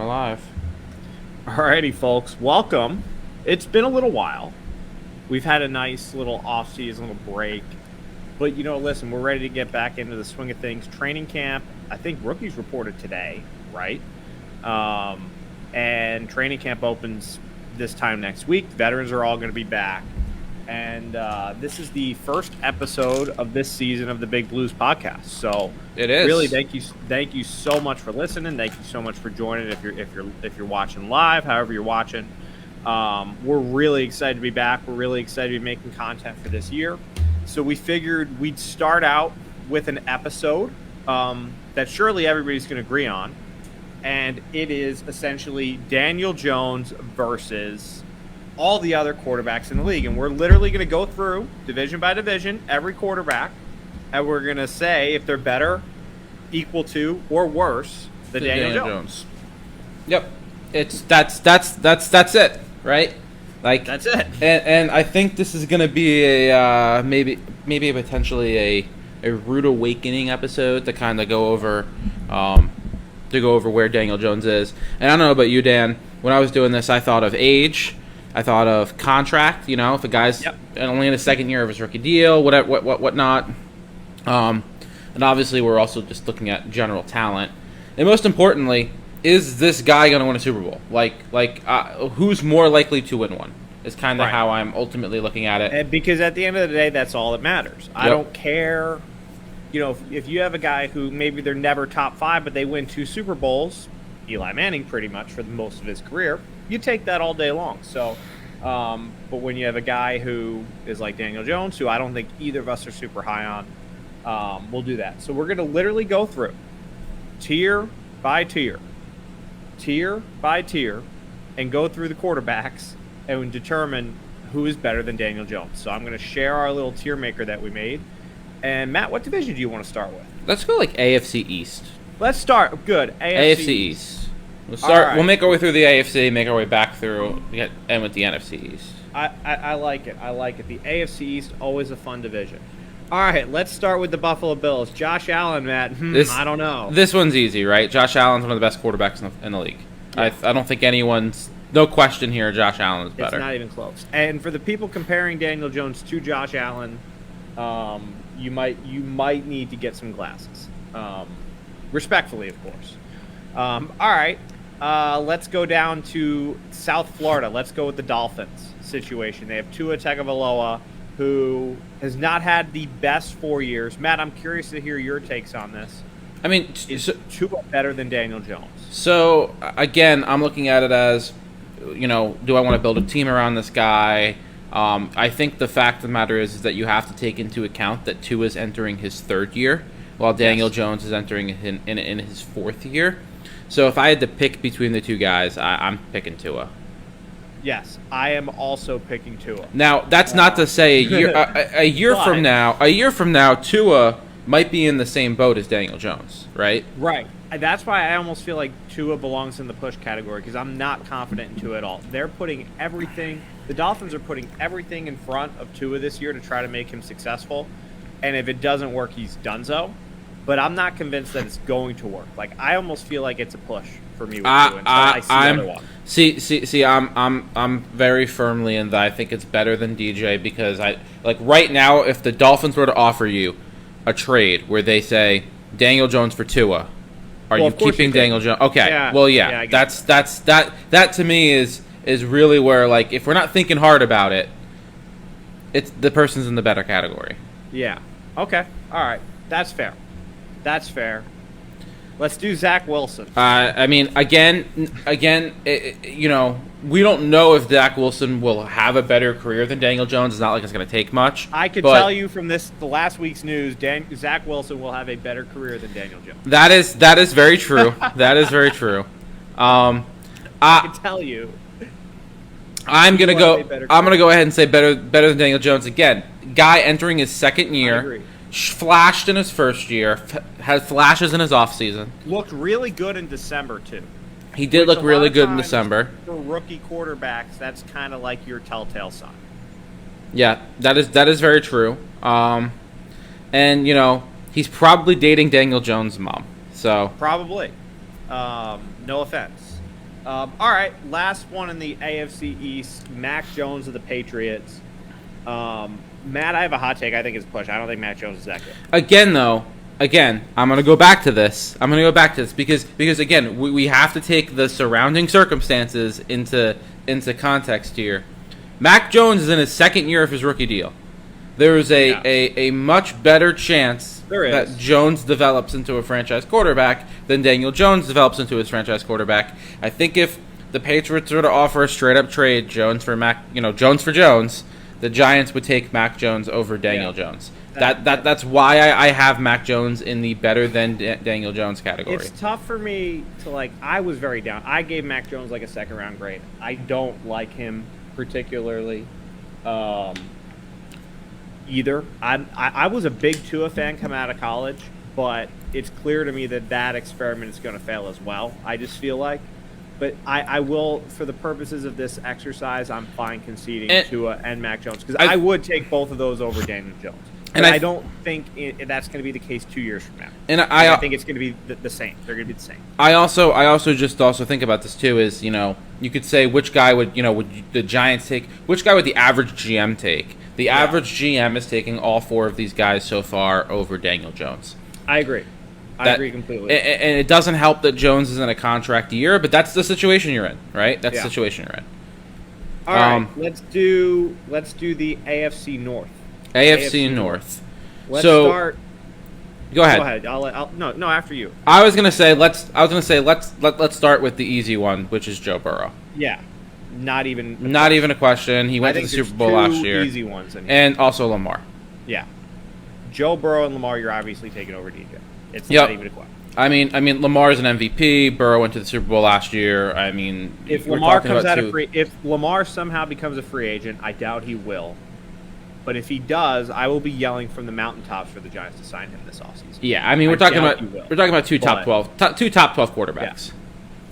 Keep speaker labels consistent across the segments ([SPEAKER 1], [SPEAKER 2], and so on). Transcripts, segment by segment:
[SPEAKER 1] We're live.
[SPEAKER 2] Alrighty, folks, welcome. It's been a little while. We've had a nice little off-season, little break. But, listen, we're ready to get back into the swing of things. Training camp, I think rookies reported today, right? And training camp opens this time next week. Veterans are all going to be back. And this is the first episode of this season of the Big Blues podcast. So
[SPEAKER 1] It is.
[SPEAKER 2] really thank you so much for listening. Thank you so much for joining. If you're watching live, however you're watching, we're really excited to be back. We're really excited to be making content for this year. So we figured we'd start out with an episode that surely everybody's going to agree on, and it is essentially Daniel Jones versus all the other quarterbacks in the league. And we're literally going to go through division by division every quarterback, and we're going to say if they're better, equal to, or worse than Daniel Jones.
[SPEAKER 1] Yep. That's it, right? Like
[SPEAKER 2] That's it.
[SPEAKER 1] And I think this is going to be a maybe potentially a rude awakening episode to kind of go over where Daniel Jones is. And I don't know about you, Dan. When I was doing this, I thought of age. I thought of contract, if a guy's only in his second year of his rookie deal, whatnot. And obviously we're also just looking at general talent. And most importantly, is this guy going to win a Super Bowl? Who's more likely to win one is kind of how I'm ultimately looking at it.
[SPEAKER 2] And because at the end of the day, that's all that matters. I don't care, if you have a guy who maybe they're never top 5, but they win 2 Super Bowls, Eli Manning pretty much for most of his career, you take that all day long. So, but when you have a guy who is like Daniel Jones, who I don't think either of us are super high on, we'll do that. So we're going to literally go through tier by tier, and go through the quarterbacks and determine who is better than Daniel Jones. So I'm going to share our little tier maker that we made. And Matt, what division do you want to start with?
[SPEAKER 1] Let's go AFC East.
[SPEAKER 2] Let's start. Good.
[SPEAKER 1] AFC East. We'll start.
[SPEAKER 2] Right.
[SPEAKER 1] We'll make our way through the AFC, make our way back through, end with the NFC East.
[SPEAKER 2] I like it. The AFC East, always a fun division. All right, let's start with the Buffalo Bills. Josh Allen, Matt. I don't know.
[SPEAKER 1] This one's easy, right? Josh Allen's one of the best quarterbacks in the league. Yeah. I don't think no question here, Josh Allen is better.
[SPEAKER 2] It's not even close. And for the people comparing Daniel Jones to Josh Allen, you might need to get some glasses. Respectfully, of course. All right. Let's go down to South Florida. Let's go with the Dolphins situation. They have Tua Tagovailoa, who has not had the best 4 years. Matt, I'm curious to hear your takes on this.
[SPEAKER 1] I mean,
[SPEAKER 2] is Tua better than Daniel Jones?
[SPEAKER 1] So, again, I'm looking at it as, do I want to build a team around this guy? I think the fact of the matter is that you have to take into account that Tua is entering his 3rd year, while Daniel Jones is entering in his 4th year. So if I had to pick between the two guys, I'm picking Tua.
[SPEAKER 2] Yes, I am also picking Tua.
[SPEAKER 1] Now, that's not to say a year from now, Tua might be in the same boat as Daniel Jones, right?
[SPEAKER 2] Right. That's why I almost feel like Tua belongs in the push category, because I'm not confident in Tua at all. The Dolphins are putting everything in front of Tua this year to try to make him successful, and if it doesn't work, he's donezo. But I'm not convinced that it's going to work. I almost feel like it's a push for me with Tua until I see the other one.
[SPEAKER 1] See, I'm very firmly in that I think it's better than DJ, because right now, if the Dolphins were to offer you a trade where they say Daniel Jones for Tua, are you keeping Daniel Jones? Okay, that to me is really where, if we're not thinking hard about it, it's the person's in the better category.
[SPEAKER 2] Yeah. Okay. All right. That's fair. Let's do Zach Wilson.
[SPEAKER 1] I mean, again, we don't know if Zach Wilson will have a better career than Daniel Jones. It's not like it's going to take much.
[SPEAKER 2] I could tell you from the last week's news, Zach Wilson will have a better career than Daniel Jones.
[SPEAKER 1] That is very true. That is very true.
[SPEAKER 2] I can tell you.
[SPEAKER 1] I'm gonna go ahead and say better than Daniel Jones again. Guy entering his 2nd year.
[SPEAKER 2] I agree.
[SPEAKER 1] Flashed in his 1st year, had flashes in his offseason.
[SPEAKER 2] Looked really good in December, too.
[SPEAKER 1] He did look really good in December.
[SPEAKER 2] For rookie quarterbacks, that's kind of like your telltale sign.
[SPEAKER 1] Yeah, that is very true. And, he's probably dating Daniel Jones' mom. So
[SPEAKER 2] Probably. No offense. All right, last one in the AFC East. Mac Jones of the Patriots. Matt, I have a hot take. I think it's push. I don't think Mac Jones is that good.
[SPEAKER 1] Again, I'm going to go back to this. Because again, we have to take the surrounding circumstances into context here. Mac Jones is in his second year of his rookie deal. There is a much better chance that Jones develops into a franchise quarterback than Daniel Jones develops into his franchise quarterback. I think if the Patriots were to offer a straight-up trade, Jones for Jones, the Giants would take Mac Jones over Daniel Jones. That's why I have Mac Jones in the better than Daniel Jones category.
[SPEAKER 2] It's tough for me to I was very down. I gave Mac Jones a second-round grade. I don't like him particularly. Either. I was a big Tua fan coming out of college, but it's clear to me that experiment is going to fail as well. I just feel like. But I will, for the purposes of this exercise, I'm fine conceding Tua and Mac Jones because I would take both of those over Daniel Jones. And I don't think that's going to be the case 2 years from now. And I think it's going to be the same. They're going to be the same. I
[SPEAKER 1] also think about this too. Is you could say which guy would the Giants take? Which guy would the average GM take? The average GM is taking all four of these guys so far over Daniel Jones.
[SPEAKER 2] I agree. I agree completely.
[SPEAKER 1] And it doesn't help that Jones is in a contract year, but that's the situation you're in, right? That's the situation you're in.
[SPEAKER 2] All right, let's do the AFC North.
[SPEAKER 1] AFC North.
[SPEAKER 2] Let's start.
[SPEAKER 1] Go ahead.
[SPEAKER 2] Go ahead. No, after you.
[SPEAKER 1] I was gonna say let's start with the easy one, which is Joe Burrow.
[SPEAKER 2] Yeah. Not even
[SPEAKER 1] a question. He went to the Super Bowl last year.
[SPEAKER 2] Easy ones,
[SPEAKER 1] and also Lamar.
[SPEAKER 2] Yeah, Joe Burrow and Lamar, you're obviously taking over DJ. It's not even a question.
[SPEAKER 1] I mean, Lamar's an MVP. Burrow went to the Super Bowl last year. I mean,
[SPEAKER 2] if Lamar comes out if Lamar somehow becomes a free agent, I doubt he will. But if he does, I will be yelling from the mountaintops for the Giants to sign him this offseason.
[SPEAKER 1] Yeah, I mean, we're talking about two top 12 quarterbacks.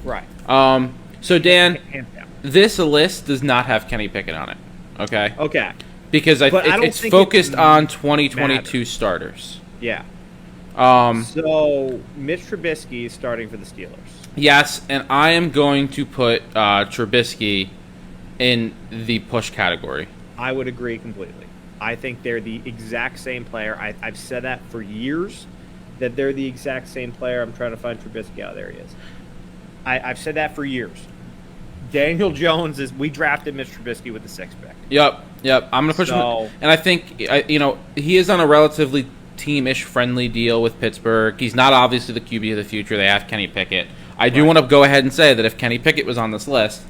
[SPEAKER 2] Yeah. Right.
[SPEAKER 1] So Dan, this list does not have Kenny Pickett on it. Okay.
[SPEAKER 2] Okay.
[SPEAKER 1] Because it's focused on 2022 starters.
[SPEAKER 2] Yeah. So Mitch Trubisky is starting for the Steelers.
[SPEAKER 1] Yes, and I am going to put Trubisky in the push category.
[SPEAKER 2] I would agree completely. I think they're the exact same player. I've said that for years, that they're the exact same player. I'm trying to find Trubisky. Oh, there he is. I've said that for years. Daniel Jones we drafted Mitch Trubisky with the 6th pick.
[SPEAKER 1] Yep. I'm going to push him. And I think, he is on a relatively team-ish friendly deal with Pittsburgh. He's not obviously the QB of the future. They have Kenny Pickett. I do want to go ahead and say that if Kenny Pickett was on this list,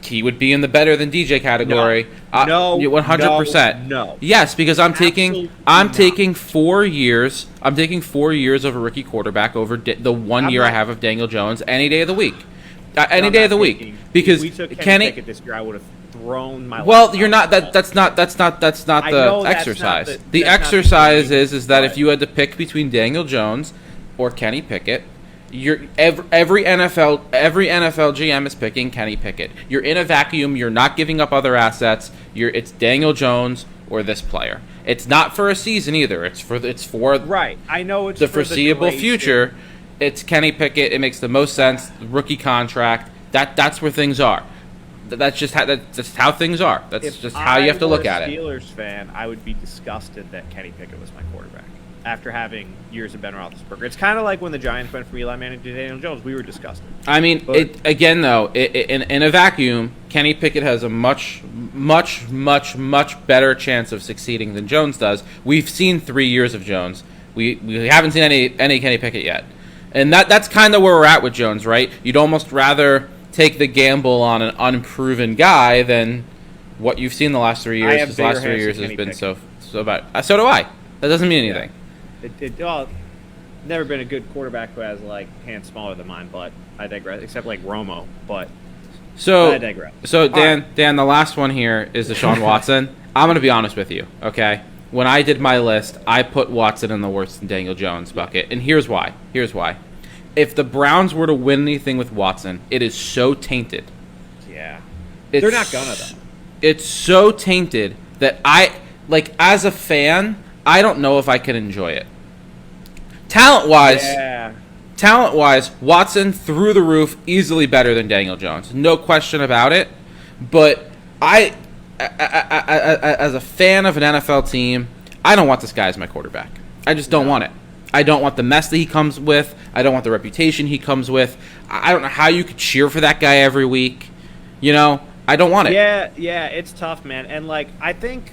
[SPEAKER 1] he would be in the better than DJ category.
[SPEAKER 2] No,
[SPEAKER 1] 100%.
[SPEAKER 2] No.
[SPEAKER 1] Yes, because I'm taking 4 years. I'm taking 4 years of a rookie quarterback over the 1 year I have of Daniel Jones any day of the week. Any day of the week. Because
[SPEAKER 2] if we took Kenny Pickett this year, I would have thrown my.
[SPEAKER 1] Well, you're not. That's not the exercise. The exercise is that if you had to pick between Daniel Jones or Kenny Pickett, every NFL GM is picking Kenny Pickett. You're in a vacuum. You're not giving up other assets. It's Daniel Jones or this player. It's not for a season either. It's for
[SPEAKER 2] right. I know it's
[SPEAKER 1] the
[SPEAKER 2] for
[SPEAKER 1] foreseeable future. It's Kenny Pickett. It makes the most sense. Rookie contract. That's where things are. That's just how things are. That's just how you have to look at it.
[SPEAKER 2] If I were a Steelers fan, I would be disgusted that Kenny Pickett was my quarterback after having years of Ben Roethlisberger. It's kind of like when the Giants went from Eli Manning to Daniel Jones. We were disgusted.
[SPEAKER 1] I mean, in a vacuum, Kenny Pickett has a much better chance of succeeding than Jones does. We've seen 3 years of Jones. We haven't seen any Kenny Pickett yet. And that's kind of where we're at with Jones, right? You'd almost rather take the gamble on an unproven guy than what you've seen the last 3 years. Because the last 3 years has been so bad. So do I. That doesn't mean anything.
[SPEAKER 2] Never been a good quarterback who has hands smaller than mine, but I digress. Except Romo, but I digress.
[SPEAKER 1] So Dan, the last one here is Deshaun Watson. I'm going to be honest with you, okay? When I did my list, I put Watson in the worse than Daniel Jones bucket, and here's why. If the Browns were to win anything with Watson, it is so tainted.
[SPEAKER 2] Yeah. They're not gonna, though.
[SPEAKER 1] It's so tainted that as a fan, I don't know if I can enjoy it. Talent-wise, talent-wise, Watson through the roof, easily better than Daniel Jones, no question about it. But I as a fan of an NFL team, I don't want this guy as my quarterback. I just don't want it. I don't want the mess that he comes with. I don't want the reputation he comes with. I don't know how you could cheer for that guy every week. You know, I don't want it.
[SPEAKER 2] Yeah, it's tough, man. And, like, I think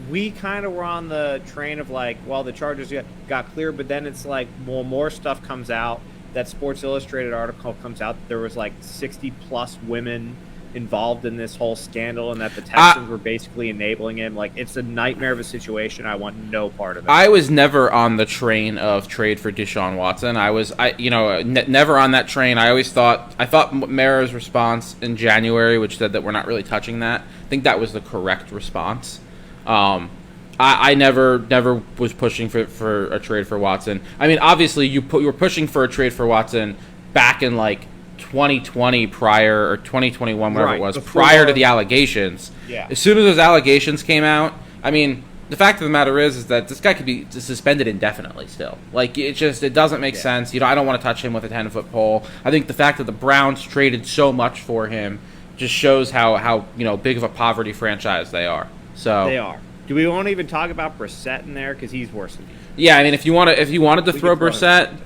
[SPEAKER 2] we kind of were on the train of, like, well, the Chargers got clear, but then it's like more stuff comes out. That Sports Illustrated article comes out that there was, like, 60-plus women involved in this whole scandal and that the Texans were basically enabling him. Like, it's a nightmare of a situation. I want no part of it.
[SPEAKER 1] I was never on the train of trade for Deshaun Watson. Never on that train. I thought Mara's response in January, which said that we're not really touching that, I think that was the correct response. I never was pushing for a trade for Watson. I mean, obviously you were pushing for a trade for Watson back in like 2020 prior, or 2021, whatever it was, prior to the allegations.
[SPEAKER 2] Yeah.
[SPEAKER 1] As soon as those allegations came out, I mean, the fact of the matter is that this guy could be suspended indefinitely still. Like, it doesn't make sense. You know, I don't want to touch him with a 10-foot pole. I think the fact that the Browns traded so much for him just shows how big of a poverty franchise they are. So
[SPEAKER 2] they are. Do we want to even talk about Brissett in there, because he's worse than you?
[SPEAKER 1] Yeah, I mean, if you wanted to throw Brissett.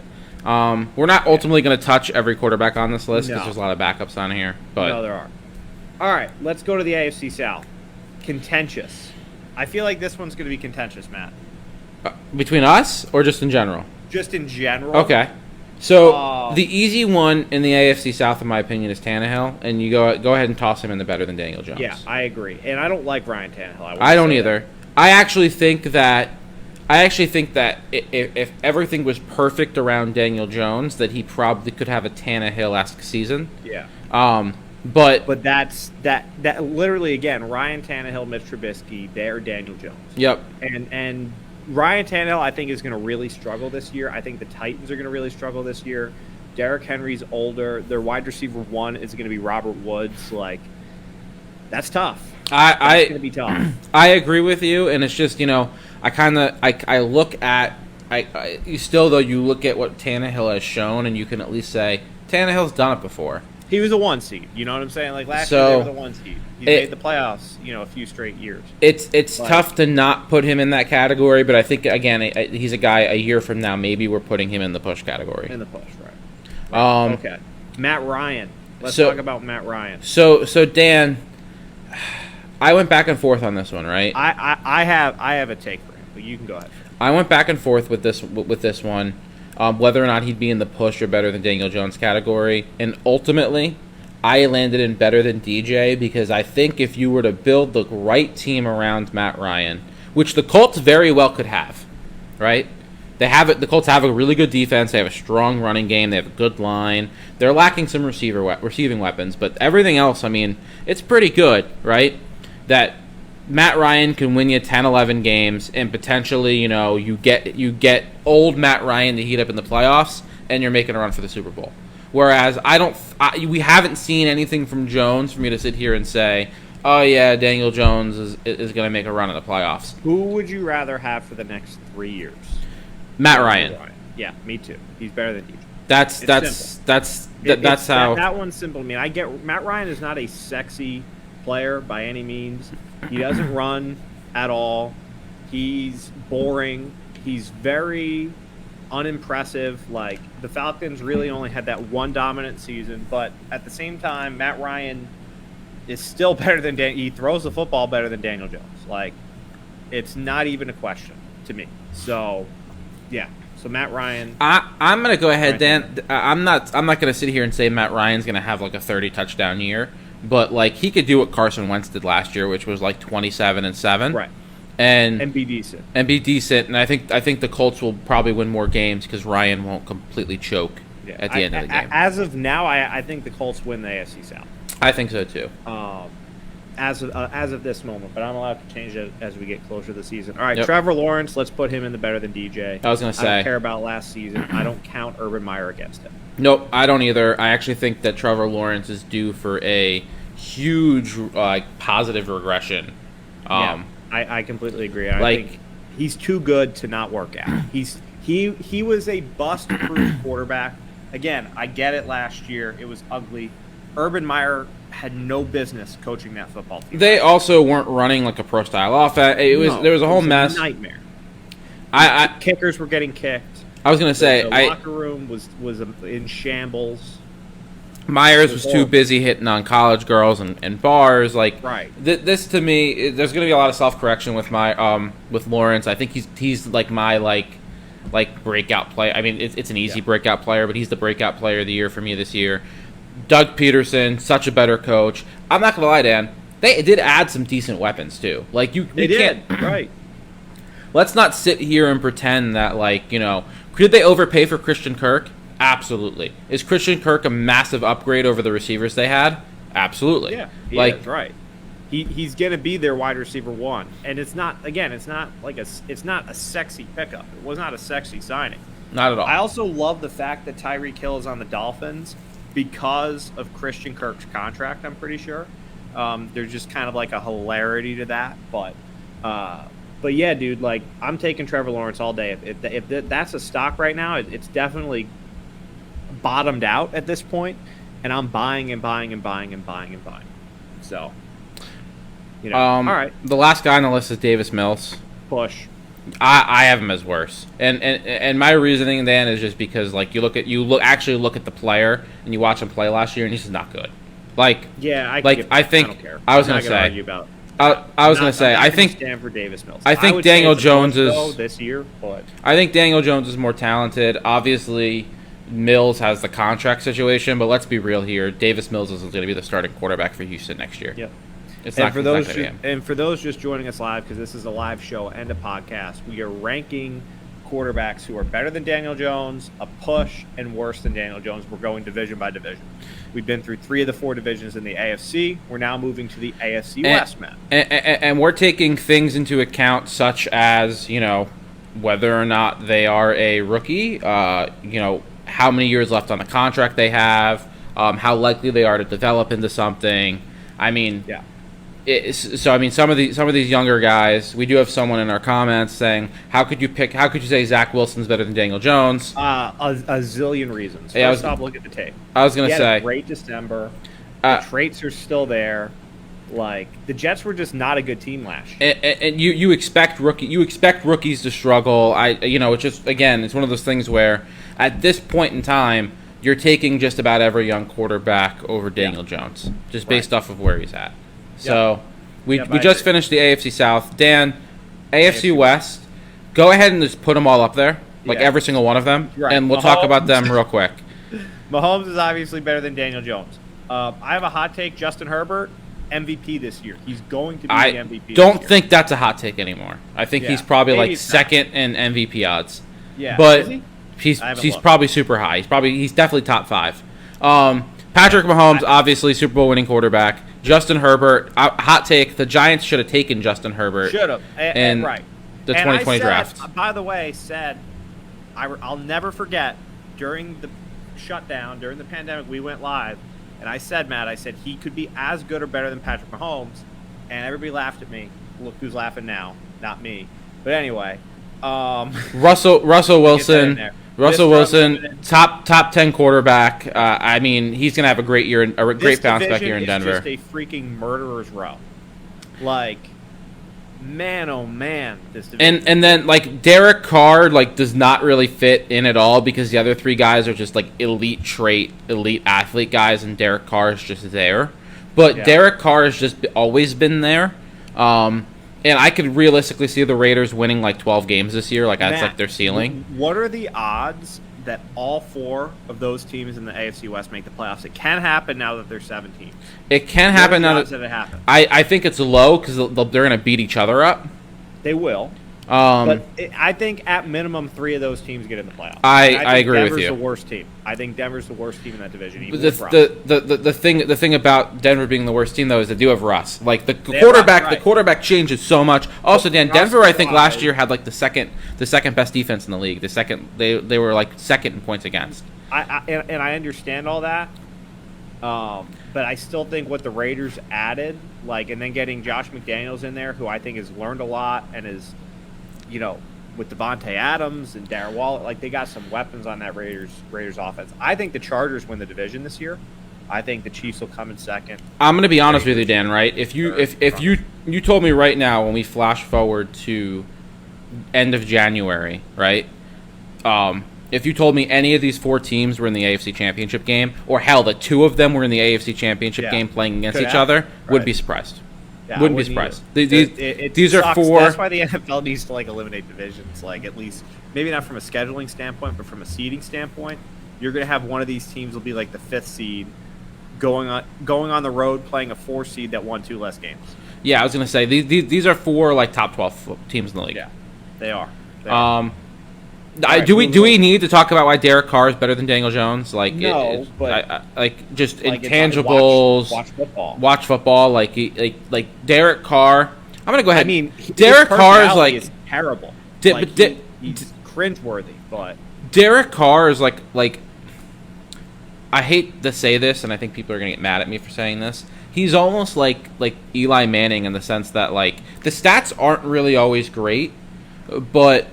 [SPEAKER 1] We're not ultimately going to touch every quarterback on this list because there's a lot of backups on here. But
[SPEAKER 2] no, there are. All right, let's go to the AFC South. Contentious. I feel like this one's going to be contentious, Matt.
[SPEAKER 1] Between us or just in general?
[SPEAKER 2] Just in general.
[SPEAKER 1] Okay. So the easy one in the AFC South, in my opinion, is Tannehill, and you go ahead and toss him in the better than Daniel Jones.
[SPEAKER 2] Yeah, I agree, and I don't like Ryan Tannehill.
[SPEAKER 1] I don't either. I actually think that if everything was perfect around Daniel Jones, that he probably could have a Tannehill-esque season.
[SPEAKER 2] Yeah.
[SPEAKER 1] But
[SPEAKER 2] that's literally, again, Ryan Tannehill, Mitch Trubisky, they're Daniel Jones.
[SPEAKER 1] Yep.
[SPEAKER 2] And Ryan Tannehill, I think, is going to really struggle this year. I think the Titans are going to really struggle this year. Derrick Henry's older. Their wide receiver one is going to be Robert Woods. Like, that's tough. That's going to be tough.
[SPEAKER 1] I agree with you, and it's just, I look at you look at what Tannehill has shown, and you can at least say Tannehill's done it before.
[SPEAKER 2] He was a 1 seed. You know what I'm saying? Like, last year, they were the 1 seed. He made the playoffs, a few straight years.
[SPEAKER 1] It's tough to not put him in that category, but I think, again, he's a guy a year from now, maybe we're putting him in the push category.
[SPEAKER 2] In the push, right. Okay. Matt Ryan. Let's talk about Matt Ryan.
[SPEAKER 1] So Dan, I went back and forth on this one, right?
[SPEAKER 2] I have a take for him, but you can go ahead.
[SPEAKER 1] I went back and forth with this one. Whether or not he'd be in the push or better than Daniel Jones category. And ultimately, I landed in better than DJ, because I think if you were to build the right team around Matt Ryan, which the Colts very well could have, right? The Colts have a really good defense. They have a strong running game. They have a good line. They're lacking some receiving weapons, but everything else, I mean, it's pretty good, right? That Matt Ryan can win you 10, 11 games, and potentially, you get old Matt Ryan to heat up in the playoffs, and you're making a run for the Super Bowl. Whereas we haven't seen anything from Jones for me to sit here and say, oh yeah, Daniel Jones is going to make a run in the playoffs.
[SPEAKER 2] Who would you rather have for the next 3 years?
[SPEAKER 1] Matt Ryan.
[SPEAKER 2] Yeah, me too. He's better than DJ.
[SPEAKER 1] That's how
[SPEAKER 2] that one's simple to me. I get Matt Ryan is not a sexy player by any means. He doesn't run at all. He's boring. He's very unimpressive. Like, the Falcons really only had that one dominant season, but at the same time, Matt Ryan is still better than he throws the football better than Daniel Jones. Like, it's not even a question to me. So, yeah. So Matt Ryan.
[SPEAKER 1] I'm gonna go ahead, Dan. I'm not gonna sit here and say Matt Ryan's gonna have like a 30 touchdown year. But, like, he could do what Carson Wentz did last year, which was, like, 27-7.
[SPEAKER 2] Right.
[SPEAKER 1] And
[SPEAKER 2] be decent.
[SPEAKER 1] And I think the Colts will probably win more games because Ryan won't completely choke at the end of the game.
[SPEAKER 2] As of now, I think the Colts win the AFC South.
[SPEAKER 1] I think so, too.
[SPEAKER 2] As of this moment. But I'm allowed to change it as we get closer to the season. All right, Trevor Lawrence, let's put him in the better than DJ.
[SPEAKER 1] I was going to say.
[SPEAKER 2] I don't care about last season. I don't count Urban Meyer against him.
[SPEAKER 1] Nope, I don't either. I actually think that Trevor Lawrence is due for a huge positive regression.
[SPEAKER 2] I completely agree. I think he's too good to not work out. He He was a bust-proof quarterback. Again, I get it. Last year it was ugly. Urban Meyer had no business coaching that football team.
[SPEAKER 1] They also weren't running like a pro style offense. There was a whole mess.
[SPEAKER 2] Nightmare.
[SPEAKER 1] Kickers
[SPEAKER 2] were getting kicked.
[SPEAKER 1] I was gonna say
[SPEAKER 2] the locker room was in shambles.
[SPEAKER 1] Myers was too busy hitting on college girls and bars. Like
[SPEAKER 2] right.
[SPEAKER 1] This to me, there's gonna be a lot of self correction with with Lawrence. I think he's like my breakout player. I mean, it's an easy breakout player, but he's the breakout player of the year for me this year. Doug Peterson, such a better coach. I'm not gonna lie, Dan. They did add some decent weapons too. Like
[SPEAKER 2] they did. Right.
[SPEAKER 1] Let's not sit here and pretend that could they overpay for Christian Kirk? Absolutely. Is Christian Kirk a massive upgrade over the receivers they had? Absolutely.
[SPEAKER 2] Yeah, he is, right. He's going to be their wide receiver one, and it's not a sexy pickup. It was not a sexy signing.
[SPEAKER 1] Not at all.
[SPEAKER 2] I also love the fact that Tyreek Hill is on the Dolphins because of Christian Kirk's contract. I'm pretty sure there's just kind of like a hilarity to that, but yeah, dude, like I'm taking Trevor Lawrence all day. If that's a stock right now, it's definitely bottomed out at this point, and I'm buying and buying and buying and buying and buying. So, all right.
[SPEAKER 1] The last guy on the list is Davis Mills.
[SPEAKER 2] Push.
[SPEAKER 1] I have him as worse, and my reasoning then is just because you actually look at the player and you watch him play last year, and he's just not good. I don't care. I was
[SPEAKER 2] going
[SPEAKER 1] to say.
[SPEAKER 2] Argue about
[SPEAKER 1] I was going to say, I think
[SPEAKER 2] stand for Davis Mills.
[SPEAKER 1] I think Daniel Jones is
[SPEAKER 2] this year, but
[SPEAKER 1] I think Daniel Jones is more talented. Obviously, Mills has the contract situation, but let's be real here. Davis Mills is going to be the starting quarterback for Houston next year.
[SPEAKER 2] Yep.
[SPEAKER 1] And
[SPEAKER 2] for those just joining us live, because this is a live show and a podcast, we are ranking quarterbacks who are better than Daniel Jones, a push, and worse than Daniel Jones. We're going division by division. We've been through 3 of the 4 divisions in the AFC. We're now moving to the AFC West, man.
[SPEAKER 1] And we're taking things into account such as, whether or not they are a rookie, how many years left on the contract they have, how likely they are to develop into something. I mean,
[SPEAKER 2] yeah.
[SPEAKER 1] Some of these younger guys, we do have someone in our comments saying, how could you say Zach Wilson's better than Daniel Jones?
[SPEAKER 2] A zillion reasons. First off, look at the tape.
[SPEAKER 1] I was going to say.
[SPEAKER 2] He had a great December. The traits are still there. The Jets were just not a good team last year.
[SPEAKER 1] And you expect rookies to struggle. It's just, again, it's one of those things where at this point in time, you're taking just about every young quarterback over Daniel Jones, just based off of where he's at. So we just finished the AFC South. Dan, AFC West, go ahead and just put them all up there, every single one of them, and we'll talk about them real quick.
[SPEAKER 2] Mahomes is obviously better than Daniel Jones. I have a hot take. Justin Herbert, MVP this year. He's going to be the MVP.
[SPEAKER 1] I don't think that's a hot take anymore. I think he's probably second in MVP odds.
[SPEAKER 2] Yeah,
[SPEAKER 1] but he's probably super high. He's definitely top 5. Patrick Mahomes, obviously Super Bowl winning quarterback. Justin Herbert, hot take. The Giants should have taken Justin Herbert.
[SPEAKER 2] Should have,
[SPEAKER 1] in the 2020 draft.
[SPEAKER 2] By the way, I'll never forget during the shutdown, during the pandemic, we went live, and I said, Matt, he could be as good or better than Patrick Mahomes, and everybody laughed at me. Look who's laughing now, not me. But anyway,
[SPEAKER 1] Russell Wilson. Russell Wilson, top 10 quarterback. He's gonna have a great year, a great bounce back here in Denver.
[SPEAKER 2] It's just a freaking murderer's row. Man, oh man, this division.
[SPEAKER 1] And then Derek Carr does not really fit in at all because the other 3 guys are just elite athlete guys, and Derek Carr is just there. But Derek Carr has just always been there. And I could realistically see the Raiders winning 12 games this year. That's their ceiling.
[SPEAKER 2] What are the odds that all 4 of those teams in the AFC West make the playoffs? It can happen now that they're 7 teams.
[SPEAKER 1] It can happen now that
[SPEAKER 2] it happens.
[SPEAKER 1] I think it's low because they're going to beat each other up.
[SPEAKER 2] They will. But I think at minimum 3 of those teams get in the playoffs.
[SPEAKER 1] I agree with you.
[SPEAKER 2] Denver's the worst team. I think Denver's the worst team in that division. Even
[SPEAKER 1] the thing about Denver being the worst team though is they do have Russ. The quarterback changes so much. Also, Dan, Denver I think last year had the second best defense in the league. They were second in points against.
[SPEAKER 2] And I understand all that. But I still think what the Raiders added, and then getting Josh McDaniels in there, who I think has learned a lot and is with Devontae Adams and Darren Waller, like they got some weapons on that Raiders offense. I think the Chargers win the division this year. I think the Chiefs will come in second.
[SPEAKER 1] I'm going to be honest with you, Dan. Right? If you told me right now when we flash forward to end of January, right? If you told me any of these 4 teams were in the AFC Championship game, or hell, the 2 of them were in the AFC Championship game playing against each other, would be surprised.
[SPEAKER 2] Yeah,
[SPEAKER 1] wouldn't be surprised.
[SPEAKER 2] It
[SPEAKER 1] These are
[SPEAKER 2] sucks.
[SPEAKER 1] 4.
[SPEAKER 2] That's why the NFL needs to like eliminate divisions, like at least maybe not from a scheduling standpoint, but from a seeding standpoint. You're going to have one of these teams will be like the 5th seed, going on the road playing a 4 seed that won 2 less games.
[SPEAKER 1] Yeah, I was going to say these are 4 like top 12 teams in the league.
[SPEAKER 2] Yeah, they are.
[SPEAKER 1] Do we need to talk about why Derek Carr is better than Daniel Jones? Like
[SPEAKER 2] no, but
[SPEAKER 1] just
[SPEAKER 2] like
[SPEAKER 1] intangibles. Watch football. Like Derek Carr. I'm gonna go ahead.
[SPEAKER 2] I mean,
[SPEAKER 1] Derek Carr is
[SPEAKER 2] terrible. He's cringeworthy. But
[SPEAKER 1] Derek Carr is like. I hate to say this, and I think people are gonna get mad at me for saying this. He's almost like Eli Manning in the sense that like the stats aren't really always great, but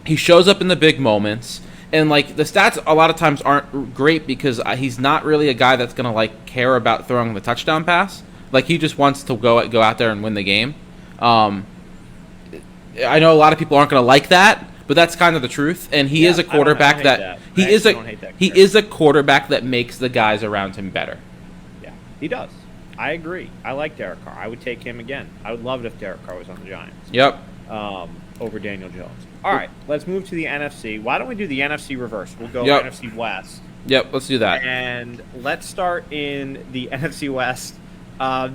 [SPEAKER 1] he shows up in the big moments, and like the stats a lot of times aren't great because he's not really a guy that's gonna like care about throwing the touchdown pass. Like he just wants to go out there and win the game. I know a lot of people aren't gonna like that, but that's kind of the truth. And he is a quarterback he is a quarterback that makes the guys around him better.
[SPEAKER 2] Yeah, he does. I agree. I like Derek Carr. I would take him again. I would love it if Derek Carr was on the Giants.
[SPEAKER 1] Yep.
[SPEAKER 2] Over Daniel Jones. All right, let's move to the NFC. Why don't we do the NFC reverse? We'll go NFC West.
[SPEAKER 1] Yep, let's do that.
[SPEAKER 2] And let's start in the NFC West.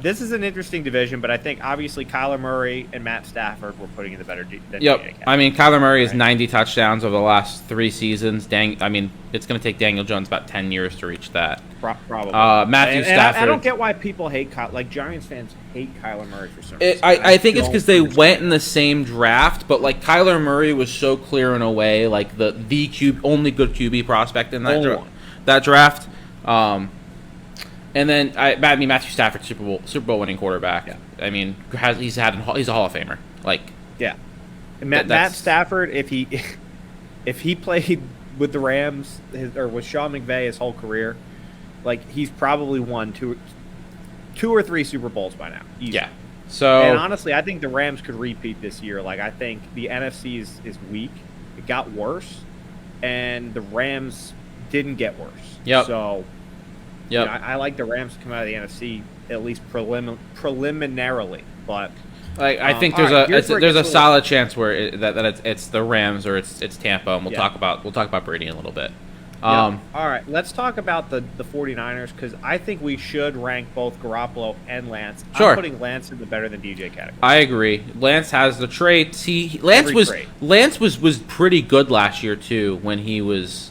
[SPEAKER 2] This is an interesting division, but I think obviously Kyler Murray and Matt Stafford were putting in the better than
[SPEAKER 1] Yep. I mean, Kyler Murray is 90 touchdowns over the last 3 seasons. I mean, it's going to take Daniel Jones about 10 years to reach that.
[SPEAKER 2] Probably.
[SPEAKER 1] Matthew Stafford.
[SPEAKER 2] I don't get why people hate like Giants fans hate Kyler Murray for some reason.
[SPEAKER 1] I think it's because they went in the same draft, but like Kyler Murray was so clear in a way, like the only good QB prospect in that draft. And then Matthew Stafford, Super Bowl winning quarterback. Yeah. I mean, he's a Hall of Famer. Like,
[SPEAKER 2] yeah, Matt Stafford, if he played with the Rams or with Sean McVay his whole career, like he's probably won two or three Super Bowls by now. Easy.
[SPEAKER 1] Yeah. So,
[SPEAKER 2] and honestly, I think the Rams could repeat this year. Like, I think the NFC is weak. It got worse, and the Rams didn't get worse.
[SPEAKER 1] Yep.
[SPEAKER 2] So.
[SPEAKER 1] Yep.
[SPEAKER 2] You know, I like the Rams to come out of the NFC at least preliminarily, but
[SPEAKER 1] I think there's a solid chance where it's the Rams or it's Tampa, and we'll talk about Brady in a little bit.
[SPEAKER 2] All right, let's talk about the 49ers because I think we should rank both Garoppolo and Lance.
[SPEAKER 1] Sure.
[SPEAKER 2] I'm putting Lance in the better than DJ category.
[SPEAKER 1] I agree. Lance has the traits. Lance was pretty good last year too when he was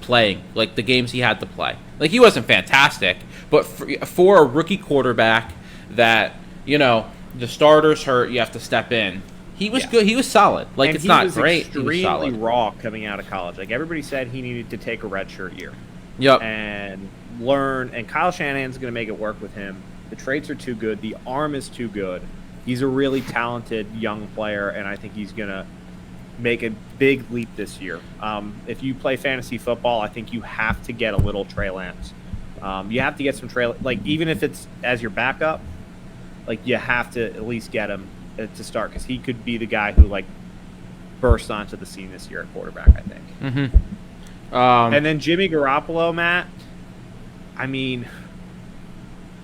[SPEAKER 1] playing, like the games he had to play. Like he wasn't fantastic, but for a rookie quarterback that, you know, the starter's hurt, you have to step in. He was good. He was solid. Like, and it's not great.
[SPEAKER 2] He was extremely raw coming out of college. Like everybody said, he needed to take a redshirt year.
[SPEAKER 1] Yep.
[SPEAKER 2] And learn. And Kyle Shanahan's going to make it work with him. The traits are too good. The arm is too good. He's a really talented young player, and I think he's going to make a big leap this year. If you play fantasy football, I think you have to get a little Trey Lance. You have to get some Trey, like even if it's as your backup, like you have to at least get him to start because he could be the guy who like burst onto the scene this year at quarterback. I think.
[SPEAKER 1] Mm-hmm.
[SPEAKER 2] And then Jimmy Garoppolo, Matt. I mean,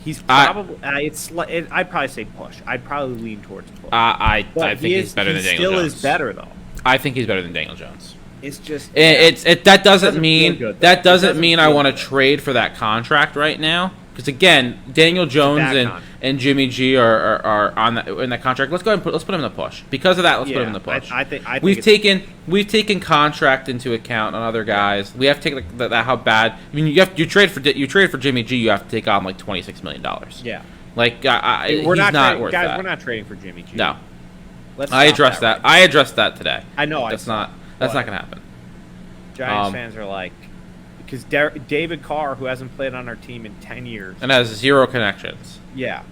[SPEAKER 2] he's probably I'd probably say push. I'd probably lean towards push.
[SPEAKER 1] I think he's better than Daniel Jones.
[SPEAKER 2] He still is better though.
[SPEAKER 1] I think he's better than Daniel Jones.
[SPEAKER 2] It's just
[SPEAKER 1] that doesn't mean I want to trade for that contract right now. Because again, Daniel Jones and Jimmy G are on in that contract. Let's go ahead and let's put him in the push. Because of that, let's put him in the push.
[SPEAKER 2] I think
[SPEAKER 1] we've taken contract into account on other guys. We have to take that how bad. I mean, you trade for Jimmy G. You have to take on like $26 million.
[SPEAKER 2] Yeah.
[SPEAKER 1] Like we're not worth that.
[SPEAKER 2] We're not trading for Jimmy G.
[SPEAKER 1] No. I addressed that. I addressed that today.
[SPEAKER 2] I know.
[SPEAKER 1] That's not going to happen.
[SPEAKER 2] Giants fans are like, because David Carr, who hasn't played on our team in 10 years.
[SPEAKER 1] And has 0 connections.
[SPEAKER 2] Yeah.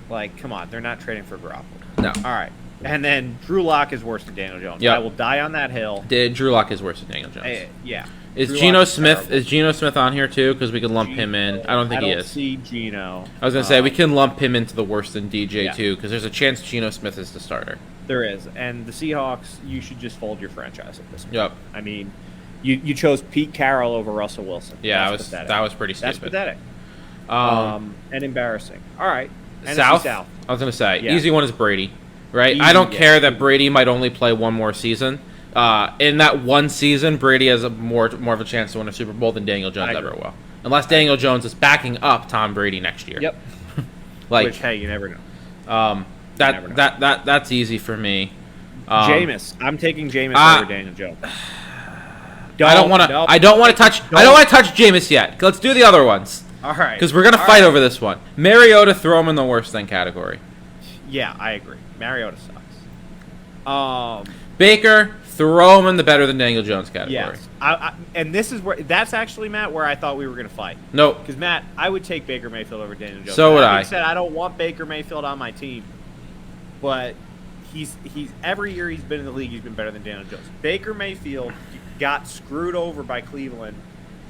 [SPEAKER 2] Like, come on. They're not trading for Garoppolo.
[SPEAKER 1] No.
[SPEAKER 2] All right. And then Drew Lock is worse than Daniel Jones.
[SPEAKER 1] Yep.
[SPEAKER 2] I will die on that hill.
[SPEAKER 1] Drew Lock is worse than Daniel Jones.
[SPEAKER 2] Yeah.
[SPEAKER 1] Is
[SPEAKER 2] Drew
[SPEAKER 1] Geno
[SPEAKER 2] Lock's
[SPEAKER 1] Smith
[SPEAKER 2] terrible.
[SPEAKER 1] is Geno Smith on here too? Because we can lump him in. I don't think he is.
[SPEAKER 2] See Geno.
[SPEAKER 1] I was gonna say we can lump him into the worse than DJ
[SPEAKER 2] Yeah.
[SPEAKER 1] too, because there's a chance Geno Smith is the starter.
[SPEAKER 2] There is, and the Seahawks, you should just fold your franchise at this point.
[SPEAKER 1] Yep.
[SPEAKER 2] I mean, you chose Pete Carroll over Russell Wilson.
[SPEAKER 1] Yeah,
[SPEAKER 2] That's pathetic.
[SPEAKER 1] that was pretty
[SPEAKER 2] That's
[SPEAKER 1] stupid.
[SPEAKER 2] pathetic. And embarrassing. All right.
[SPEAKER 1] South.
[SPEAKER 2] NFC South.
[SPEAKER 1] I was gonna say
[SPEAKER 2] Yeah.
[SPEAKER 1] easy one is Brady, right?
[SPEAKER 2] Easy,
[SPEAKER 1] I don't
[SPEAKER 2] yeah.
[SPEAKER 1] care that Brady might only play one more season. In that one season, Brady has a more of a chance to win a Super Bowl than Daniel Jones
[SPEAKER 2] I
[SPEAKER 1] ever
[SPEAKER 2] agree.
[SPEAKER 1] will, unless Daniel Jones is backing up Tom Brady next year.
[SPEAKER 2] Yep. Which, hey, you never know. never know.
[SPEAKER 1] That's easy for me.
[SPEAKER 2] Jameis. I'm taking Jameis over Daniel Jones.
[SPEAKER 1] I don't want to.
[SPEAKER 2] Nope.
[SPEAKER 1] I don't want to touch. I don't want to touch Jameis yet. Let's do the other ones.
[SPEAKER 2] All right.
[SPEAKER 1] Because we're gonna fight over this one. Mariota, throw him in the worst thing category.
[SPEAKER 2] Yeah, I agree. Mariota sucks.
[SPEAKER 1] Baker, throw him in the better than Daniel Jones category.
[SPEAKER 2] Yes. And this is where that's actually, Matt, where I thought we were going to fight.
[SPEAKER 1] Nope.
[SPEAKER 2] Because, Matt, I would take Baker Mayfield over Daniel Jones.
[SPEAKER 1] So would I.
[SPEAKER 2] Like said, I don't want Baker Mayfield on my team, but he's every year he's been in the league, he's been better than Daniel Jones. Baker Mayfield got screwed over by Cleveland.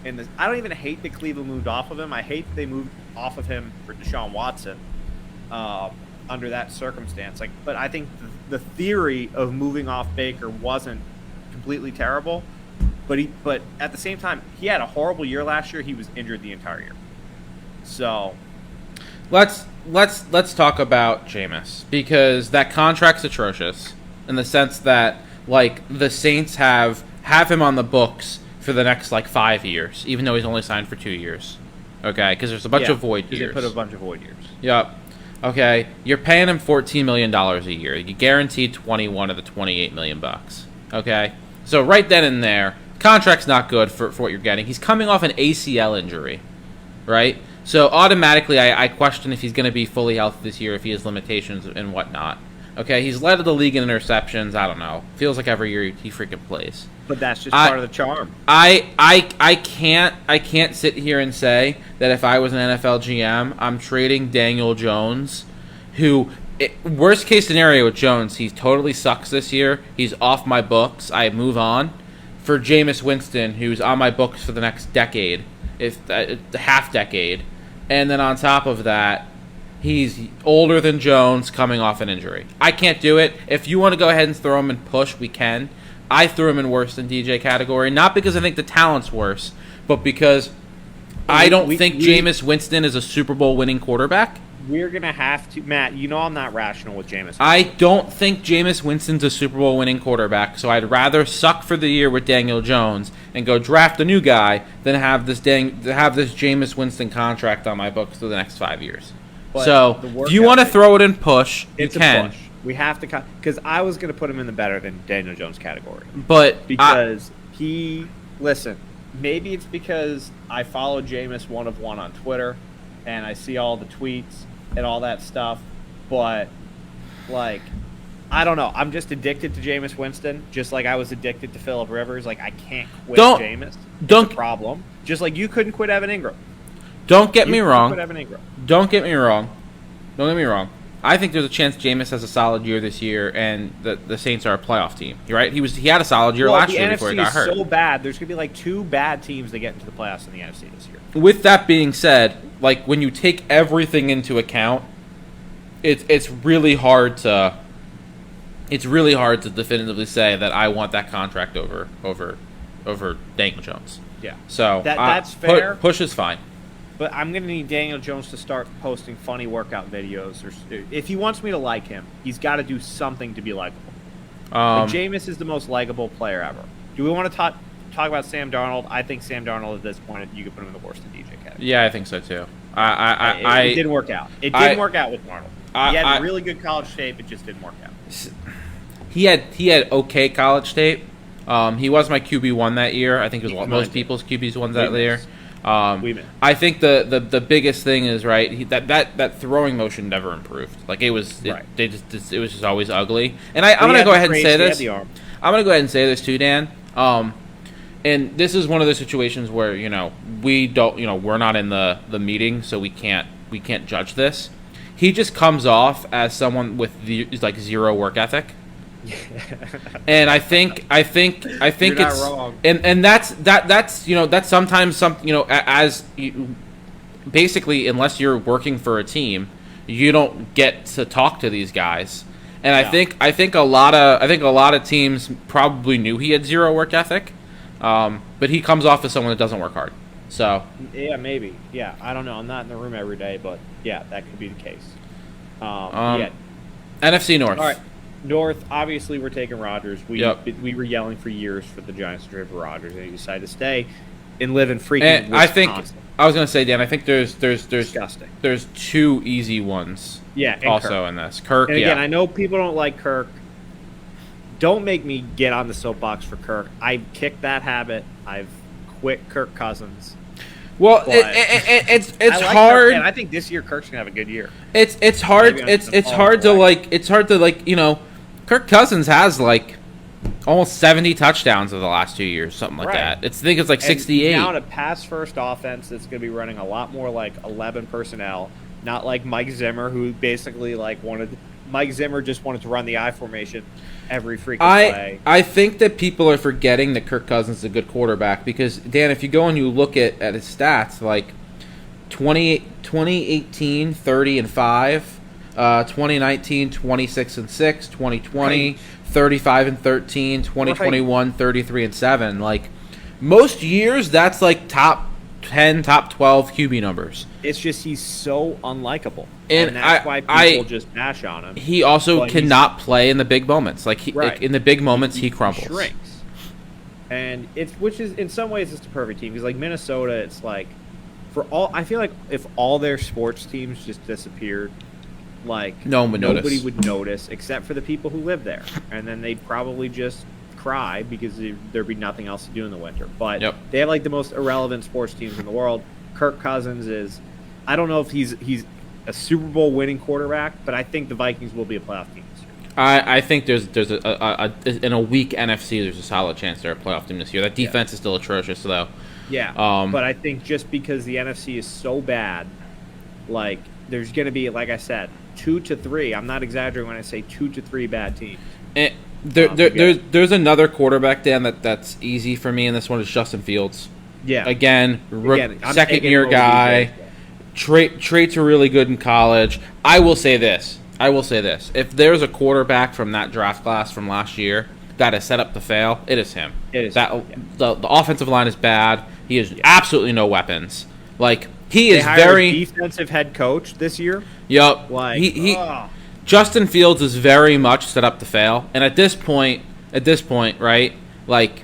[SPEAKER 2] And I don't even hate that Cleveland moved off of him. I hate that they moved off of him for Deshaun Watson under that circumstance. But I think the theory of moving off Baker wasn't completely terrible. But at the same time, he had a horrible year last year. He was injured the entire year. So
[SPEAKER 1] Let's talk about Jameis, because that contract's atrocious in the sense that like the Saints have him on the books for the next like 5 years, even though he's only signed for 2 years. Okay, because there's a bunch of void years.
[SPEAKER 2] They put a bunch of void years.
[SPEAKER 1] Yep. Okay, you're paying him $14 million a year. You guaranteed 21 of the $28 million bucks. Okay, so right then and there, contract's not good for what you're getting. He's coming off an ACL injury, right? So automatically, I question if he's going to be fully healthy this year, if he has limitations and whatnot. Okay, he's led the league in interceptions. I don't know. Feels like every year he freaking plays.
[SPEAKER 2] But that's just part of the charm.
[SPEAKER 1] I can't sit here and say that if I was an NFL GM, I'm trading Daniel Jones, who worst case scenario with Jones, he totally sucks this year. He's off my books. I move on for Jameis Winston, who's on my books for the next decade, if half decade, and then on top of that, he's older than Jones, coming off an injury. I can't do it. If you want to go ahead and throw him and push, we can. I threw him in worse than DJ category, not because I think the talent's worse, but because I don't think Jameis Winston is a Super Bowl winning quarterback.
[SPEAKER 2] We're going to have to, Matt, you know I'm not rational with Jameis.
[SPEAKER 1] I don't think Jameis Winston's a Super Bowl winning quarterback, so I'd rather suck for the year with Daniel Jones and go draft a new guy than have this Jameis Winston contract on my books for the next 5 years.
[SPEAKER 2] But
[SPEAKER 1] so if you want to throw it in push, you can.
[SPEAKER 2] A push. We have to, because I was going to put him in the better than Daniel Jones category.
[SPEAKER 1] But
[SPEAKER 2] because listen, maybe it's because I follow Jameis one on Twitter, and I see all the tweets and all that stuff. But like, I don't know. I'm just addicted to Jameis Winston, just like I was addicted to Phillip Rivers. Like I can't quit Jameis. It's a problem. Just like you couldn't quit Evan Ingram.
[SPEAKER 1] Don't get me wrong.
[SPEAKER 2] Quit Evan Ingram.
[SPEAKER 1] Don't get me wrong. I think there's a chance Jameis has a solid year this year, and the Saints are a playoff team. You're right. He had a solid year last year before he got hurt.
[SPEAKER 2] The NFC is so bad. There's gonna be like 2 bad teams that get into the playoffs in the NFC this year.
[SPEAKER 1] With that being said, like when you take everything into account, it's really hard to definitively say that I want that contract over Daniel Jones.
[SPEAKER 2] Yeah.
[SPEAKER 1] So
[SPEAKER 2] that's fair.
[SPEAKER 1] Push is fine.
[SPEAKER 2] But I'm going to need Daniel Jones to start posting funny workout videos. If he wants me to like him, he's got to do something to be likable. Jameis is the most likable player ever. Do we want to talk about Sam Darnold? I think Sam Darnold at this point, you could put him in the worst in DJ category.
[SPEAKER 1] Yeah, I think so too.
[SPEAKER 2] It didn't work out. It didn't work out with Darnold. He had really good college tape. It just didn't work out.
[SPEAKER 1] He had okay college tape. He was my QB1 that year. I think it was most people's QB1s that year. I think the biggest thing is that throwing motion never improved. Like it was just always ugly. And I'm gonna go ahead and say this. I'm gonna go ahead and say this too, Dan. And this is one of those situations where we don't we're not in the meeting, so we can't judge this. he just comes off as someone with like zero work ethic. And I think
[SPEAKER 2] You're
[SPEAKER 1] it's
[SPEAKER 2] not wrong.
[SPEAKER 1] and that's that's sometimes as basically, unless you're working for a team, you don't get to talk to these guys. And I think a lot of teams probably knew he had zero work ethic, but he comes off as someone that doesn't work hard. So
[SPEAKER 2] yeah, maybe. Yeah, I don't know. I'm not in the room every day, but yeah, that could be the case.
[SPEAKER 1] NFC North.
[SPEAKER 2] All right. North, obviously, we're taking Rodgers. We were yelling for years for the Giants to trade for Rodgers, and he decided to stay and live in freaking
[SPEAKER 1] And
[SPEAKER 2] Wisconsin.
[SPEAKER 1] I was gonna say, Dan, I think there's
[SPEAKER 2] Disgusting.
[SPEAKER 1] there's two easy ones.
[SPEAKER 2] Yeah, and
[SPEAKER 1] Also
[SPEAKER 2] Kirk.
[SPEAKER 1] in this, Kirk.
[SPEAKER 2] And again, I know people don't like Kirk. Don't make me get on the soapbox for Kirk. I've kicked that habit. I've quit Kirk Cousins.
[SPEAKER 1] Well,
[SPEAKER 2] But
[SPEAKER 1] it's
[SPEAKER 2] I like
[SPEAKER 1] hard.
[SPEAKER 2] Kirk, and I think this year Kirk's gonna have a good year.
[SPEAKER 1] It's hard.
[SPEAKER 2] Maybe I'm
[SPEAKER 1] It's
[SPEAKER 2] all
[SPEAKER 1] hard to
[SPEAKER 2] black.
[SPEAKER 1] Kirk Cousins has like almost 70 touchdowns in the last 2 years, something like
[SPEAKER 2] Right.
[SPEAKER 1] that. I think it's like 68.
[SPEAKER 2] And now a pass-first offense that's going to be running a lot more like 11 personnel, not like Mike Zimmer, who basically Mike Zimmer just wanted to run the I formation every freaking play.
[SPEAKER 1] I think that people are forgetting that Kirk Cousins is a good quarterback because, Dan, if you go and you look at his stats, like 2018, 30-5, 2019, 26-6, 2020,
[SPEAKER 2] Right.
[SPEAKER 1] 35-13, 2021, 33-7. Like most years, that's like top 10, top 12 QB numbers.
[SPEAKER 2] It's just he's so unlikable,
[SPEAKER 1] And
[SPEAKER 2] and that's why people
[SPEAKER 1] I-
[SPEAKER 2] just bash on him.
[SPEAKER 1] He also
[SPEAKER 2] But
[SPEAKER 1] cannot play in the big moments. Like
[SPEAKER 2] Right.
[SPEAKER 1] in the big moments, he crumbles.
[SPEAKER 2] Shrinks, and which is in some ways it's the perfect team because like Minnesota, it's like I feel like if all their sports teams just disappeared, like
[SPEAKER 1] No one would
[SPEAKER 2] nobody
[SPEAKER 1] notice.
[SPEAKER 2] would notice except for the people who live there, and then they'd probably just cry because there'd be nothing else to do in the winter. But
[SPEAKER 1] Yep.
[SPEAKER 2] they have like the most irrelevant sports teams in the world. Kirk Cousins is, I don't know if he's a Super Bowl winning quarterback, but I think the Vikings will be a playoff team this year.
[SPEAKER 1] I think there's in a weak NFC, there's a solid chance they're a playoff team this year. That defense is still atrocious, though.
[SPEAKER 2] Yeah, but I think just because the NFC is so bad, like there's going to be, like I said, 2 to 3. I'm not exaggerating when I say 2 to 3 bad teams.
[SPEAKER 1] And there's another quarterback, Dan, that's easy for me, and this one is Justin Fields.
[SPEAKER 2] Yeah,
[SPEAKER 1] Again,
[SPEAKER 2] I'm
[SPEAKER 1] second
[SPEAKER 2] taking
[SPEAKER 1] year
[SPEAKER 2] him over
[SPEAKER 1] guy.
[SPEAKER 2] DJ.
[SPEAKER 1] Traits are really good in college. I will say this. If there's a quarterback from that draft class from last year that is set up to fail, it is him.
[SPEAKER 2] It is
[SPEAKER 1] that
[SPEAKER 2] him,
[SPEAKER 1] the offensive line is bad. He has absolutely no weapons. Like he
[SPEAKER 2] They
[SPEAKER 1] is
[SPEAKER 2] hired
[SPEAKER 1] very
[SPEAKER 2] a defensive head coach this year.
[SPEAKER 1] Yup.
[SPEAKER 2] Like
[SPEAKER 1] Justin Fields is very much set up to fail. And at this point, right, like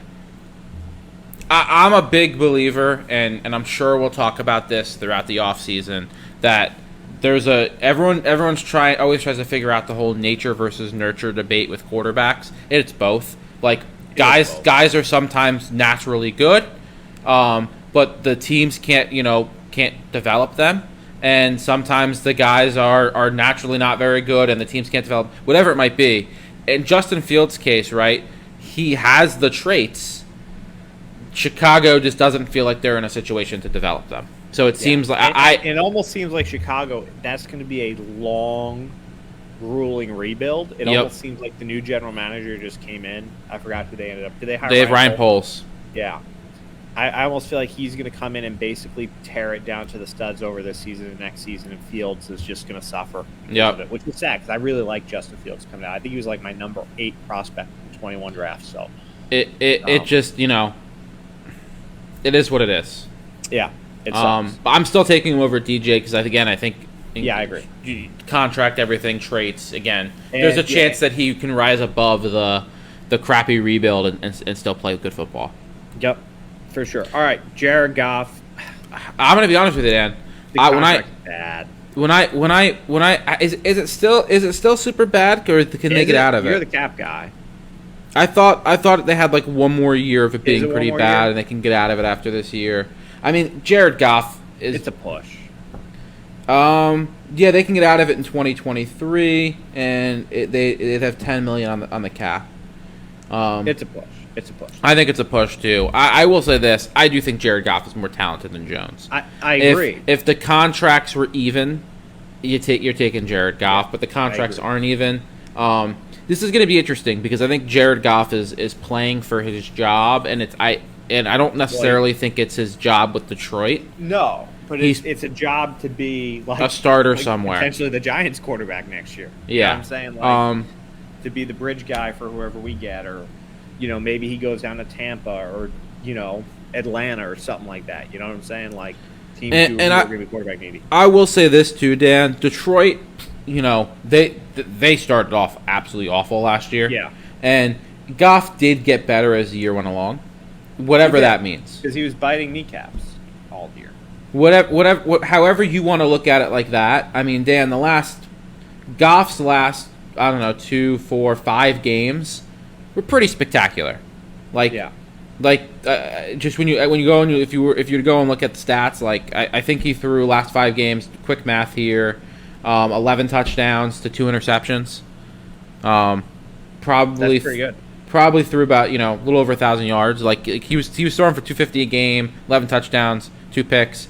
[SPEAKER 1] I'm a big believer, and I'm sure we'll talk about this throughout the offseason, that there's everyone's always tries to figure out the whole nature versus nurture debate with quarterbacks. It's both. Like guys are sometimes naturally good, but the teams can't develop them. And sometimes the guys are naturally not very good, and the teams can't develop, whatever it might be. In Justin Fields' case, right, he has the traits. Chicago just doesn't feel like they're in a situation to develop them. So it seems like
[SPEAKER 2] it almost seems like Chicago, that's going to be a long, grueling rebuild. It almost seems like the new general manager just came in. I forgot who they ended up. Did they hire?
[SPEAKER 1] They have Ryan Poles.
[SPEAKER 2] Yeah. I almost feel like he's going to come in and basically tear it down to the studs over this season and next season, and Fields is just going to suffer.
[SPEAKER 1] Yep.
[SPEAKER 2] Which is sad because I really like Justin Fields coming out. I think he was like my number 8 prospect in the 21 draft. So
[SPEAKER 1] it just it is what it is.
[SPEAKER 2] Yeah. It sucks.
[SPEAKER 1] But I'm still taking him over DJ because I think.
[SPEAKER 2] Yeah, I agree.
[SPEAKER 1] Contract, everything, traits. Again, there's a chance that he can rise above the crappy rebuild and still play good football.
[SPEAKER 2] Yep, for sure. All right, Jared Goff.
[SPEAKER 1] I'm gonna be honest with you, Dan.
[SPEAKER 2] The contract's bad.
[SPEAKER 1] When I is it still super bad, or can they get out of it?
[SPEAKER 2] You're the cap guy.
[SPEAKER 1] I thought they had like one more year of it being pretty bad,
[SPEAKER 2] year?
[SPEAKER 1] and they can get out of it after this year. I mean, Jared Goff is.
[SPEAKER 2] It's a push.
[SPEAKER 1] Yeah, they can get out of it in 2023, and they have $10 million on the cap.
[SPEAKER 2] It's a push.
[SPEAKER 1] I think it's a push too. I will say this: I do think Jared Goff is more talented than Jones.
[SPEAKER 2] I agree.
[SPEAKER 1] If the contracts were even, you're taking Jared Goff, but the contracts aren't even. This is going to be interesting because I think Jared Goff is playing for his job, and I don't necessarily think it's his job with Detroit.
[SPEAKER 2] No, but it's a job to be like
[SPEAKER 1] a starter somewhere,
[SPEAKER 2] potentially the Giants quarterback next year.
[SPEAKER 1] Yeah,
[SPEAKER 2] you know what I'm saying, like, to be the bridge guy for whoever we get, or maybe he goes down to Tampa or Atlanta or something like that. You know what I'm saying? Like teams who are going to be quarterback needy.
[SPEAKER 1] I will say this too, Dan. Detroit, they started off absolutely awful last year.
[SPEAKER 2] Yeah,
[SPEAKER 1] and Goff did get better as the year went along. Whatever that means,
[SPEAKER 2] because he was biting kneecaps all year.
[SPEAKER 1] However you want to look at it like that. I mean, Dan, Goff's last, I don't know, 2, 4, 5 games were pretty spectacular. Just when you go and if you go and look at the stats, like I think he threw last 5 games. Quick math here, 11 touchdowns to 2 interceptions. Probably
[SPEAKER 2] that's pretty good.
[SPEAKER 1] Probably threw about a little over 1,000 yards. Like he was throwing for 250 a game, 11 touchdowns, 2 picks.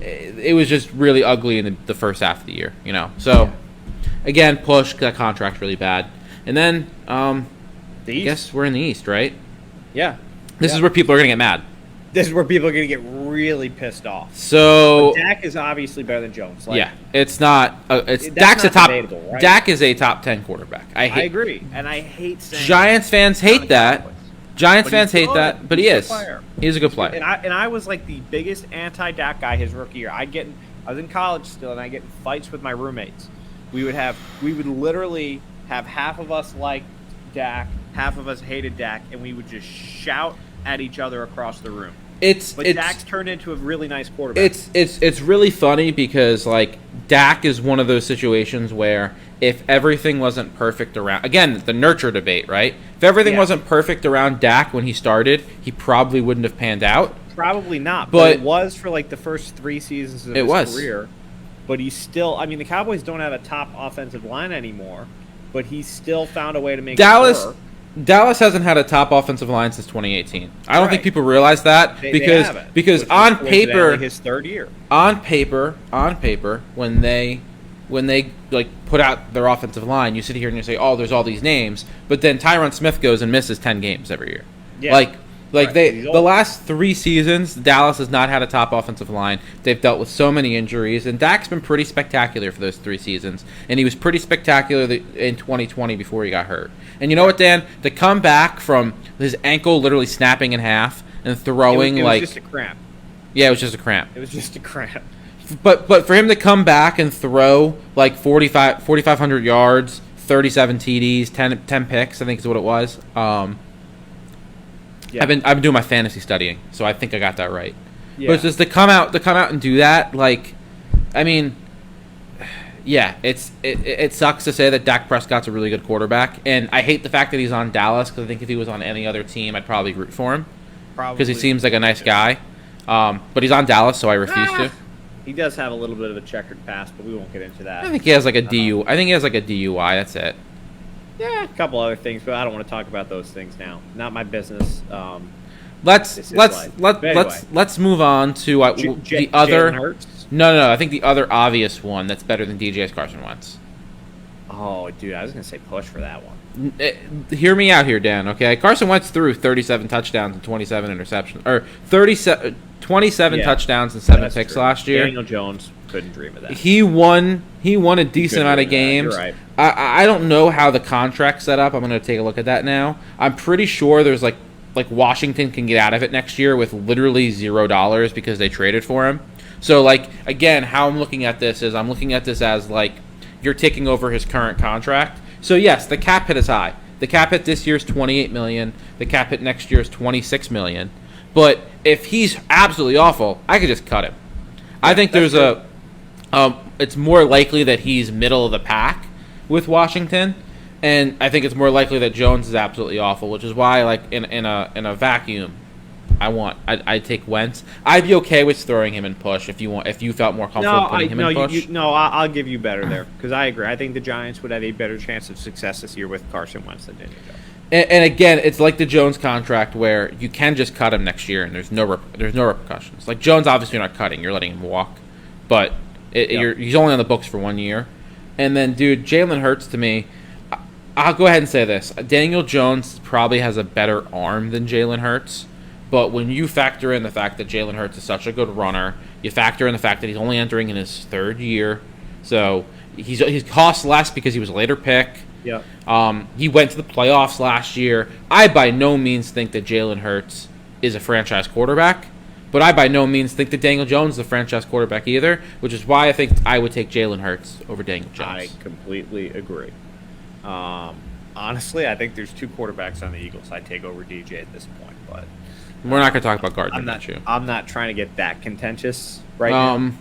[SPEAKER 1] It was just really ugly in the first half of the year. So again, push that contract's really bad, and then I guess we're in the East, right?
[SPEAKER 2] Yeah.
[SPEAKER 1] This is where people are gonna get mad.
[SPEAKER 2] This is where people are going to get really pissed off.
[SPEAKER 1] So
[SPEAKER 2] but Dak is obviously better than Jones.
[SPEAKER 1] It's not. Dak's a top.
[SPEAKER 2] Right?
[SPEAKER 1] Dak is a top 10 quarterback. I
[SPEAKER 2] agree, and I hate saying
[SPEAKER 1] Giants fans hate that. Giants fans hate that, but he is. He's a good player.
[SPEAKER 2] And I was like the biggest anti-Dak guy his rookie year. I was in college still, and I get in fights with my roommates. We would literally have half of us like Dak, half of us hated Dak, and we would just shout at each other across the room. But Dak's turned into a really nice quarterback.
[SPEAKER 1] It's really funny because like Dak is one of those situations where if everything wasn't perfect around, again, the nurture debate, right? If everything wasn't perfect around Dak when he started, he probably wouldn't have panned out.
[SPEAKER 2] Probably not, but it was for like the first 3 seasons of his career. But he's still, I mean, the Cowboys don't have a top offensive line anymore, but he still found a way to make it work.
[SPEAKER 1] Dallas hasn't had a top offensive line since 2018. I don't think people realize that because on paper,
[SPEAKER 2] his 3rd year.
[SPEAKER 1] On paper, when they like put out their offensive line, you sit here and you say, "Oh, there's all these names," but then Tyron Smith goes and misses 10 games every year. Yeah. The last 3 seasons, Dallas has not had a top offensive line. They've dealt with so many injuries, and Dak's been pretty spectacular for those 3 seasons. And he was pretty spectacular in 2020 before he got hurt. And you know what, Dan? To come back from his ankle literally snapping in half and throwing
[SPEAKER 2] it was just a cramp.
[SPEAKER 1] Yeah, it was just a cramp.
[SPEAKER 2] It was just a cramp.
[SPEAKER 1] But for him to come back and throw like 4,500 yards, 37 TDs, 10 picks, I think is what it was. I've been doing my fantasy studying, so I think I got that right. Yeah. But it's just to come out and do that, like, I mean, yeah, it sucks to say that Dak Prescott's a really good quarterback, and I hate the fact that he's on Dallas because I think if he was on any other team, I'd probably root for him because he seems like a nice guy. But he's on Dallas, so I refuse to.
[SPEAKER 2] He does have a little bit of a checkered past, but we won't get into that.
[SPEAKER 1] I think he has like a DUI. I think he has like a DUI. That's it.
[SPEAKER 2] Yeah, a couple other things, but I don't want to talk about those things now. Not my business.
[SPEAKER 1] Let's move on to the other.
[SPEAKER 2] Hurts?
[SPEAKER 1] No. I think the other obvious one that's better than DJ is Carson Wentz.
[SPEAKER 2] Oh, dude, I was gonna say push for that one.
[SPEAKER 1] Hear me out here, Dan. Okay, Carson Wentz threw 37 touchdowns and 27 interceptions, or 27 touchdowns and 7 picks last year.
[SPEAKER 2] Daniel Jones couldn't dream of that.
[SPEAKER 1] He won a decent amount of games.
[SPEAKER 2] You're right.
[SPEAKER 1] I don't know how the contract's set up. I'm going to take a look at that now. I'm pretty sure there's like Washington can get out of it next year with literally $0 because they traded for him. So like again, how I'm looking at this is I'm looking at this as like you're taking over his current contract. So yes, the cap hit is high. The cap hit this year is $28 million. The cap hit next year is $26 million. But if he's absolutely awful, I could just cut him. I think there's it's more likely that he's middle of the pack with Washington, and I think it's more likely that Jones is absolutely awful, which is why, like in a vacuum, I'd take Wentz. I'd be okay with throwing him in push if you felt more comfortable putting him in push.
[SPEAKER 2] I'll give you better there because I agree. I think the Giants would have a better chance of success this year with Carson Wentz than Daniel Jones.
[SPEAKER 1] And again, it's like the Jones contract where you can just cut him next year and there's no repercussions. Like Jones, obviously you're not cutting; you're letting him walk. But He's only on the books for 1 year. And then, dude, Jalen Hurts to me, I'll go ahead and say this. Daniel Jones probably has a better arm than Jalen Hurts. But when you factor in the fact that Jalen Hurts is such a good runner, you factor in the fact that he's only entering in his 3rd year. So he's cost less because he was a later pick.
[SPEAKER 2] Yeah.
[SPEAKER 1] He went to the playoffs last year. I by no means think that Jalen Hurts is a franchise quarterback. But I by no means think that Daniel Jones is a franchise quarterback either, which is why I think I would take Jalen Hurts over Daniel Jones.
[SPEAKER 2] I completely agree. Honestly, I think there's 2 quarterbacks on the Eagles I'd take over DJ at this point. But
[SPEAKER 1] we're not going to talk about Gardner.
[SPEAKER 2] I'm not trying to get that contentious right now.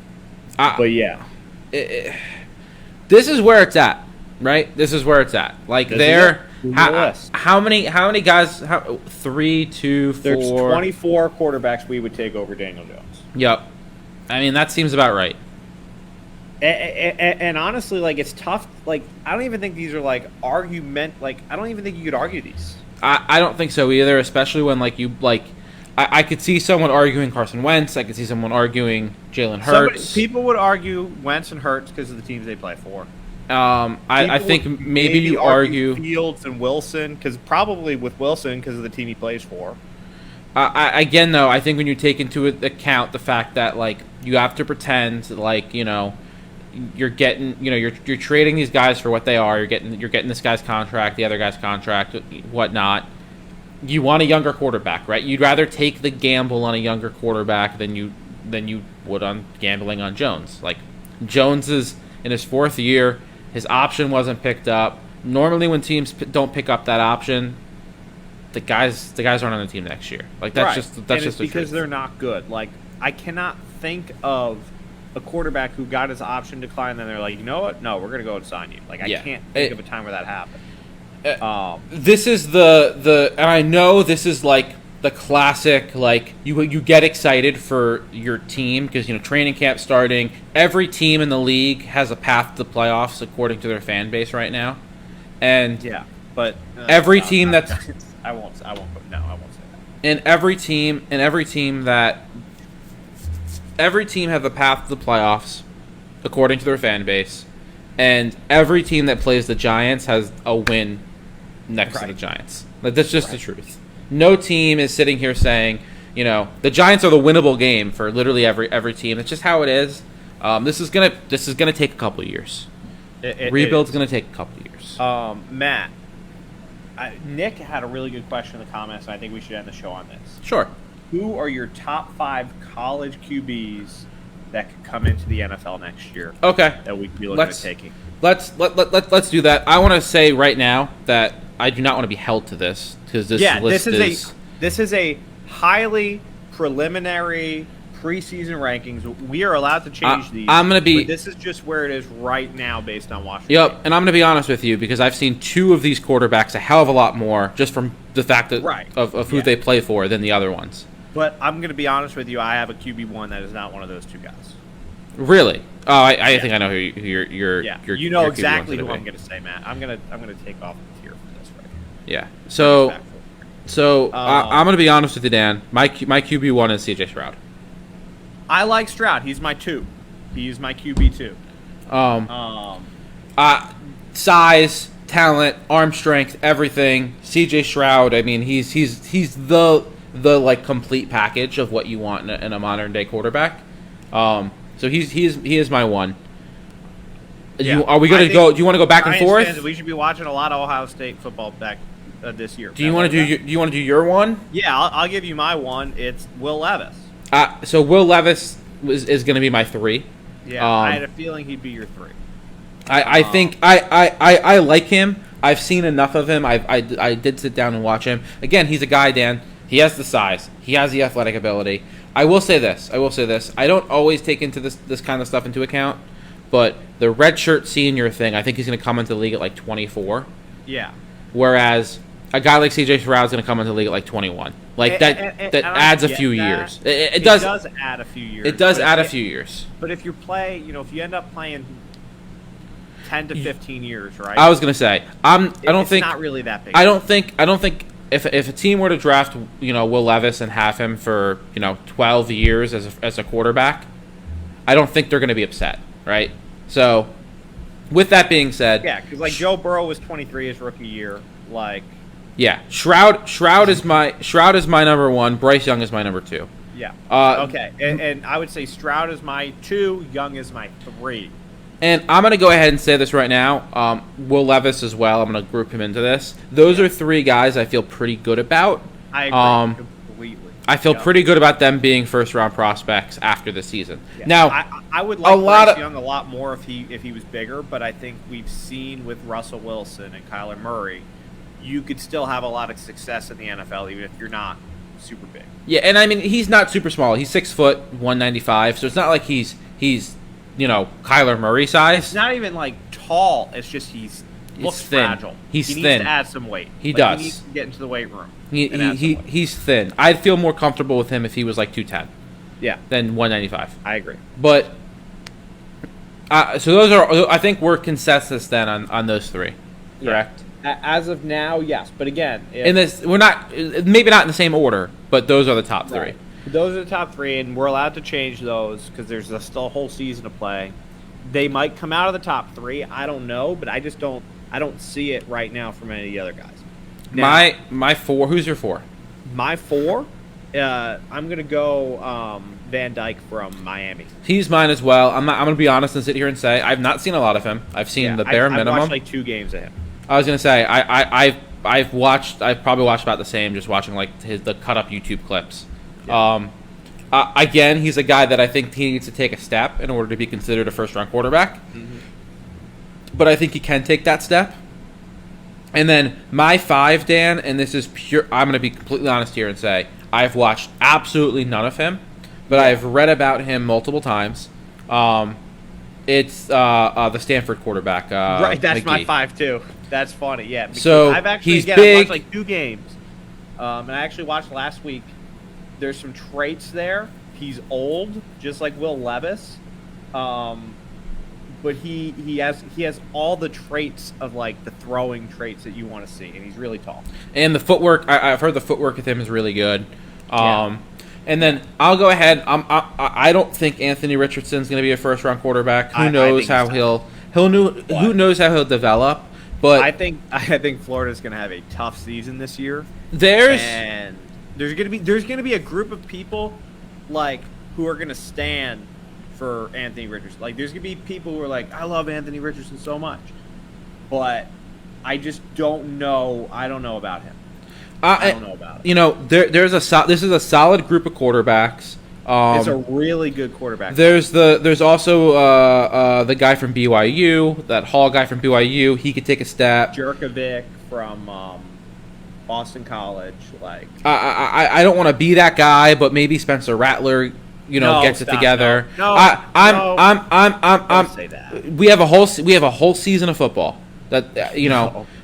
[SPEAKER 2] But yeah.
[SPEAKER 1] This is where it's at, right? This is where it's at. Like how many guys? 3, 2, 4.
[SPEAKER 2] There's 24 quarterbacks we would take over Daniel Jones.
[SPEAKER 1] Yep. I mean, that seems about right.
[SPEAKER 2] And honestly, like, it's tough. Like, I don't even think these are like argument. Like, I don't even think you could argue these.
[SPEAKER 1] I don't think so either. Especially when I could see someone arguing Carson Wentz. I could see someone arguing Jalen Hurts.
[SPEAKER 2] People would argue Wentz and Hurts because of the teams they play for.
[SPEAKER 1] I think maybe you argue
[SPEAKER 2] Fields and Wilson, because probably with Wilson because of the team he plays for.
[SPEAKER 1] Again, though, I think when you take into account the fact that, like, you have to pretend like, you know, you're getting, you know, you're trading these guys for what they are. You're getting this guy's contract, the other guy's contract, whatnot. You want a younger quarterback, right? You'd rather take the gamble on a younger quarterback than you would on gambling on Jones. Like, Jones is in his 4th year. His option wasn't picked up. Normally, when teams don't pick up that option, the guys aren't on the team next year. Like, that's
[SPEAKER 2] right.
[SPEAKER 1] just
[SPEAKER 2] it's because they're not good. Like, I cannot think of a quarterback who got his option declined, and they're like, you know what? No, we're gonna go and sign you. Like, I can't think of a time where that happened.
[SPEAKER 1] This is and I know this is like the classic, like, you get excited for your team because, you know, training camp starting. Every team in the league has a path to the playoffs according to their fan base right now, and
[SPEAKER 2] yeah, but
[SPEAKER 1] every team that's
[SPEAKER 2] I won't say that.
[SPEAKER 1] And every team have a path to the playoffs according to their fan base, and every team that plays the Giants has a win next to the Giants. Like, that's just the truth. No team is sitting here saying, you know, the Giants are the winnable game for literally every team. That's just how it is. This is gonna take a couple of years. Rebuild's gonna take a couple of years.
[SPEAKER 2] Matt, Nick had a really good question in the comments, and I think we should end the show on this.
[SPEAKER 1] Sure.
[SPEAKER 2] Who are your top 5 college QBs that could come into the NFL next year?
[SPEAKER 1] Okay.
[SPEAKER 2] That we could be looking at taking.
[SPEAKER 1] Let's do that. I want to say right now that I do not want to be held to this because
[SPEAKER 2] this is a highly preliminary preseason rankings. We are allowed to change these. But this is just where it is right now based on Washington.
[SPEAKER 1] Yep, and I'm going to be honest with you because I've seen 2 of these quarterbacks a hell of a lot more just from the fact that of who they play for than the other ones.
[SPEAKER 2] But I'm going to be honest with you. I have a QB1 that is not one of those 2 guys.
[SPEAKER 1] Really? Oh, I think I know who you're.
[SPEAKER 2] You know exactly who I'm going to say, Matt. I'm going to take off the tier for this right here.
[SPEAKER 1] Yeah. So I'm going to be honest with you, Dan. My QB1 is CJ Stroud.
[SPEAKER 2] I like Stroud. He's my 2. He's my QB2.
[SPEAKER 1] Size, talent, arm strength, everything. CJ Stroud. I mean, he's the like complete package of what you want in a modern day quarterback. So he is my 1.
[SPEAKER 2] Yeah.
[SPEAKER 1] Are we going to go? Do you want to go back and forth?
[SPEAKER 2] We should be watching a lot of Ohio State football back this year.
[SPEAKER 1] Do you want to do your 1?
[SPEAKER 2] Yeah, I'll give you my 1. It's Will Levis.
[SPEAKER 1] So Will Levis is going to be my 3.
[SPEAKER 2] Yeah, I had a feeling he'd be your 3.
[SPEAKER 1] I think I like him. I've seen enough of him. I did sit down and watch him. Again, he's a guy, Dan. He has the size. He has the athletic ability. I will say this. I don't always take into this kind of stuff into account, but the redshirt senior thing, I think he's going to come into the league at like 24.
[SPEAKER 2] Yeah.
[SPEAKER 1] Whereas a guy like CJ Stroud is going to come into the league at like 21. Like that adds a few years. It does
[SPEAKER 2] add a few years.
[SPEAKER 1] It does add a few years.
[SPEAKER 2] But if you end up playing 10 to 15 years, right?
[SPEAKER 1] I was going to say, it's
[SPEAKER 2] not really that big.
[SPEAKER 1] I don't think if a team were to draft, you know, Will Levis and have him for, you know, 12 years as a quarterback, I don't think they're going to be upset. right? So, with that being said,
[SPEAKER 2] Yeah, because like Joe Burrow was 23 his rookie year. Like,
[SPEAKER 1] yeah, Shroud is my number 1. Bryce Young is my number 2.
[SPEAKER 2] yeah, okay, and I would say Stroud is my 2, Young is my 3.
[SPEAKER 1] And I'm going to go ahead and say this right now. Will Levis as well. I'm going to group him into this. Those are 3 guys I feel pretty good about.
[SPEAKER 2] I agree completely.
[SPEAKER 1] I feel pretty good about them being first-round prospects after the season.
[SPEAKER 2] Yeah.
[SPEAKER 1] Now,
[SPEAKER 2] I would like Bryce Young a lot more if he was bigger, but I think we've seen with Russell Wilson and Kyler Murray, you could still have a lot of success in the NFL even if you're not super big.
[SPEAKER 1] Yeah, and I mean he's not super small. He's 6 foot, 195, so it's not like he's Kyler Murray size.
[SPEAKER 2] It's not even like tall. It's just he looks
[SPEAKER 1] thin.
[SPEAKER 2] fragile.
[SPEAKER 1] He's
[SPEAKER 2] he
[SPEAKER 1] thin.
[SPEAKER 2] needs to add some weight.
[SPEAKER 1] He does.
[SPEAKER 2] He needs to get into the weight room.
[SPEAKER 1] He's thin. I'd feel more comfortable with him if he was like 210.
[SPEAKER 2] Yeah.
[SPEAKER 1] Than 195.
[SPEAKER 2] I agree.
[SPEAKER 1] But so those are. I think we're consensus then on those 3. Correct.
[SPEAKER 2] Yeah. As of now, yes. But again,
[SPEAKER 1] in this, we're not maybe not in the same order, but those are the top 3.
[SPEAKER 2] Right. Those are the top 3, and we're allowed to change those because there's still a whole season to play. They might come out of the top 3. I don't know, but I just don't. I don't see it right now from any of the other guys. Now,
[SPEAKER 1] my 4. Who's your 4?
[SPEAKER 2] My 4. I'm gonna go Van Dyke from Miami.
[SPEAKER 1] He's mine as well. I'm gonna be honest and sit here and say I've not seen a lot of him. I've seen the bare minimum.
[SPEAKER 2] I've watched like 2 games of him.
[SPEAKER 1] I was gonna say I've probably watched about the same, just watching like the cut up YouTube clips. Yeah. Again, he's a guy that I think he needs to take a step in order to be considered a first round quarterback. Mm-hmm. But I think he can take that step. And then my 5, Dan, and this is pure. I'm gonna be completely honest here and say I've watched absolutely none of him, but I've read about him multiple times. It's the Stanford quarterback.
[SPEAKER 2] Right, that's
[SPEAKER 1] McGee.
[SPEAKER 2] my 5 too. That's funny, yeah.
[SPEAKER 1] So
[SPEAKER 2] I've actually
[SPEAKER 1] he's
[SPEAKER 2] I
[SPEAKER 1] big.
[SPEAKER 2] watched like 2 games, and I actually watched last week. There's some traits there. He's old, just like Will Levis, but he has all the traits of like the throwing traits that you want to see, and he's really tall.
[SPEAKER 1] And the footwork, I've heard the footwork with him is really good.
[SPEAKER 2] Yeah.
[SPEAKER 1] And then I'll go ahead. I don't think Anthony Richardson's going to be a first round quarterback. Who knows how who knows how he'll develop. But
[SPEAKER 2] I think Florida's going to have a tough season this year. There's going to be a group of people like who are going to stand for Anthony Richardson. Like there's going to be people who are like, I love Anthony Richardson so much, but I just don't know. I don't know about him. I don't know about it.
[SPEAKER 1] You know, this is a solid group of quarterbacks.
[SPEAKER 2] It's a really good quarterback.
[SPEAKER 1] There's also the guy from BYU, that Hall guy from BYU. He could take a step.
[SPEAKER 2] Jerkovic from Boston College. Like
[SPEAKER 1] I don't want to be that guy, but maybe Spencer Rattler, gets it together.
[SPEAKER 2] No,
[SPEAKER 1] I'm
[SPEAKER 2] say that.
[SPEAKER 1] We have a whole season of football. That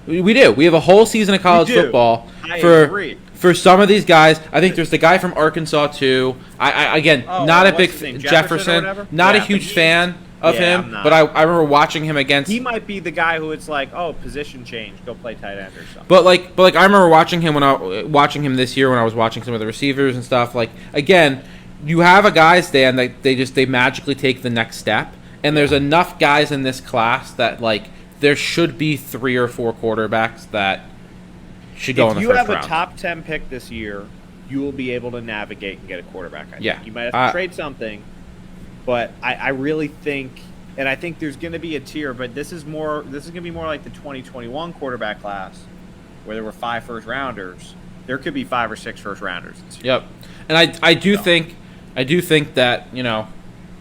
[SPEAKER 1] we do. We have a whole season of college football for some of these guys. I think there's the guy from Arkansas too. Not a big Jefferson, not a huge fan of him, but I remember watching him against.
[SPEAKER 2] He might be the guy who it's like, oh, position change, go play tight end or something.
[SPEAKER 1] But I remember watching him this year when I was watching some of the receivers and stuff. Like again, you have a guy, Stan, that they magically take the next step, and there's enough guys in this class that like. There should be 3 or 4 quarterbacks that should go in the first round.
[SPEAKER 2] If you have a top 10 pick this year, you will be able to navigate and get a quarterback. I think. You might have to trade something, but I really think, and I think there's going to be a tier, but this is going to be more like the 2021 quarterback class, where there were 5 first rounders. There could be 5 or 6 first rounders this year.
[SPEAKER 1] Yep, and I do think that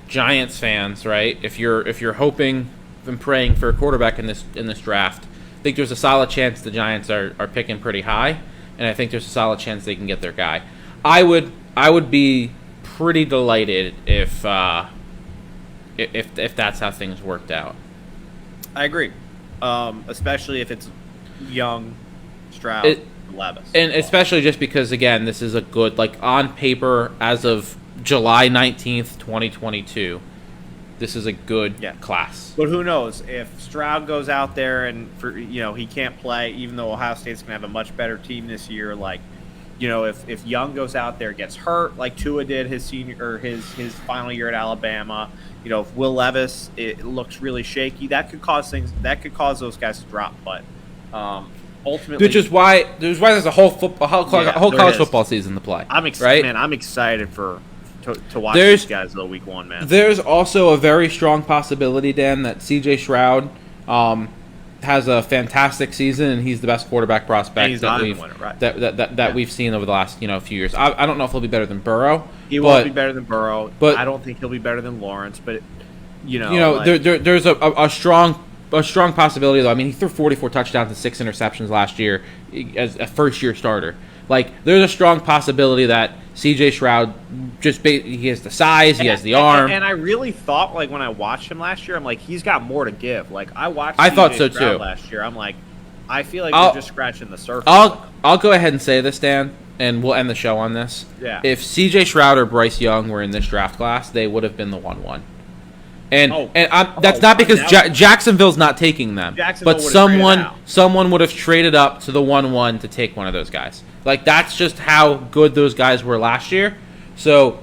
[SPEAKER 1] Giants fans, right? If you're hoping and praying for a quarterback in this draft, I think there's a solid chance the Giants are picking pretty high, and I think there's a solid chance they can get their guy. I would be pretty delighted if that's how things worked out.
[SPEAKER 2] I agree, especially if it's Young, Stroud, Levis,
[SPEAKER 1] and especially just because again this is a good on paper as of July 19th, 2022. This is a good class.
[SPEAKER 2] But who knows? If Stroud goes out there and he can't play, even though Ohio State's going to have a much better team this year, if Young goes out there, gets hurt like Tua did his senior or his final year at Alabama, if Will Levis it looks really shaky, that could cause those guys to drop. But ultimately,
[SPEAKER 1] which is why there's a whole college football season to play.
[SPEAKER 2] I'm excited to watch these guys though week 1, man.
[SPEAKER 1] There's also a very strong possibility, Dan, that C.J. Stroud has a fantastic season and he's the best quarterback prospect that we've seen over the last few years. I don't know if he'll be better than Burrow.
[SPEAKER 2] He won't be better than Burrow, but I don't think he'll be better than Lawrence. But
[SPEAKER 1] there's a strong possibility though. I mean, he threw 44 touchdowns and 6 interceptions last year as a first-year starter. Like, there's a strong possibility that C.J. Stroud he has the size, he has the arm.
[SPEAKER 2] And I really thought, like, when I watched him last year, I'm like, he's got more to give. Like, I
[SPEAKER 1] thought so
[SPEAKER 2] Stroud
[SPEAKER 1] too
[SPEAKER 2] last year. I'm like, I feel like we're just scratching the surface.
[SPEAKER 1] I'll go ahead and say this, Dan, and we'll end the show on this.
[SPEAKER 2] Yeah.
[SPEAKER 1] If C.J. Stroud or Bryce Young were in this draft class, they would have been the 1-1. That's not because Jacksonville's not taking them, but someone would have traded up to the 1-1 to take one of those guys. Like, that's just how good those guys were last year. So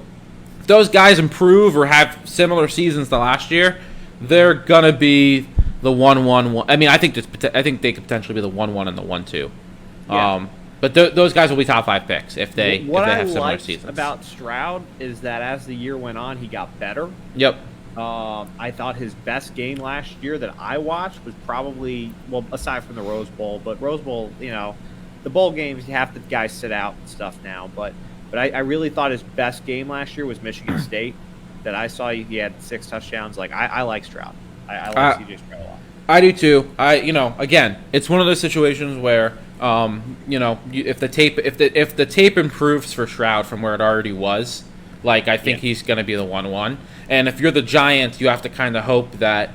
[SPEAKER 1] if those guys improve or have similar seasons to last year, they're gonna be the 1-1. I mean, I think they could potentially be the 1-1 and the 1-2. Yeah. But those guys will be top 5 picks if they have similar seasons.
[SPEAKER 2] What I liked about Stroud is that as the year went on, he got better.
[SPEAKER 1] Yep.
[SPEAKER 2] I thought his best game last year that I watched was probably, well, aside from the Rose Bowl, but Rose Bowl, the bowl games, half the guys sit out and stuff now. But I really thought his best game last year was Michigan State. That I saw he had 6 touchdowns. Like, I like Stroud. I like C.J. Stroud a lot.
[SPEAKER 1] I do too. Again, it's one of those situations where, if the tape improves for Stroud from where it already was, like, I think he's going to be the 1-1. And if you're the Giants, you have to kind of hope that,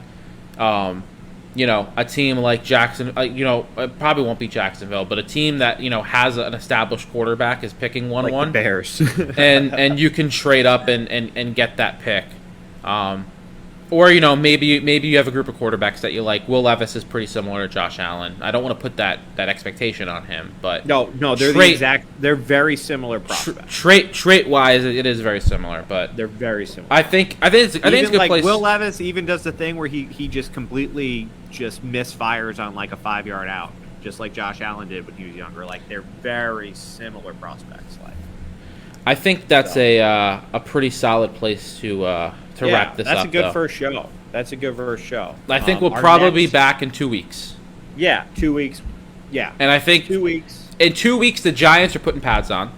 [SPEAKER 1] a team like Jackson, it probably won't be Jacksonville, but a team that, has an established quarterback is picking 1-1.
[SPEAKER 2] Like the Bears.
[SPEAKER 1] and you can trade up and get that pick. Or, maybe you have a group of quarterbacks that you like. Will Levis is pretty similar to Josh Allen. I don't want to put that expectation on him, but
[SPEAKER 2] no, they're very similar prospects.
[SPEAKER 1] Trait wise, it is very similar, but
[SPEAKER 2] they're very similar.
[SPEAKER 1] I think it's a good
[SPEAKER 2] like
[SPEAKER 1] place.
[SPEAKER 2] Will Levis even does the thing where he just completely just misfires on like a 5-yard out, just like Josh Allen did when he was younger. Like, they're very similar prospects. Like,
[SPEAKER 1] I think that's a pretty solid place to wrap this up.
[SPEAKER 2] That's a good first show. I
[SPEAKER 1] think we'll probably be back in 2 weeks.
[SPEAKER 2] Yeah, 2 weeks. Yeah.
[SPEAKER 1] And I think
[SPEAKER 2] 2 weeks.
[SPEAKER 1] In 2 weeks, the Giants are putting pads on.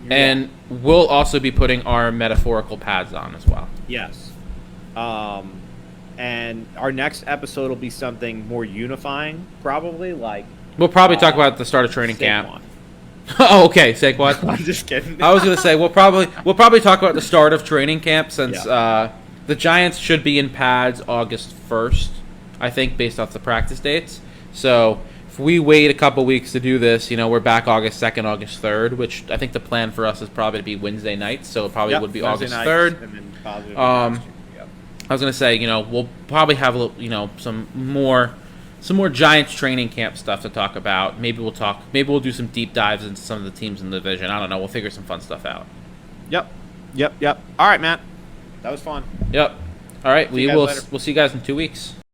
[SPEAKER 1] Yeah. And we'll also be putting our metaphorical pads on as well.
[SPEAKER 2] Yes. And our next episode will be something more unifying, probably. Like,
[SPEAKER 1] we'll probably talk about the start of training camp. Oh, okay, Saquon.
[SPEAKER 2] I'm just kidding.
[SPEAKER 1] I was going to say we'll probably talk about the start of training camp since the Giants should be in pads August 1st, I think, based off the practice dates. So if we wait a couple weeks to do this, we're back August 2nd, August 3rd, which I think the plan for us is probably to be Wednesday nights, so it probably would be August 3rd. And then I was going to say, we'll probably have some more Giants training camp stuff to talk about. Maybe we'll do some deep dives into some of the teams in the division. I don't know. We'll figure some fun stuff out.
[SPEAKER 2] Yep. All right, Matt. That was fun.
[SPEAKER 1] Yep. All right. We'll see you guys in 2 weeks.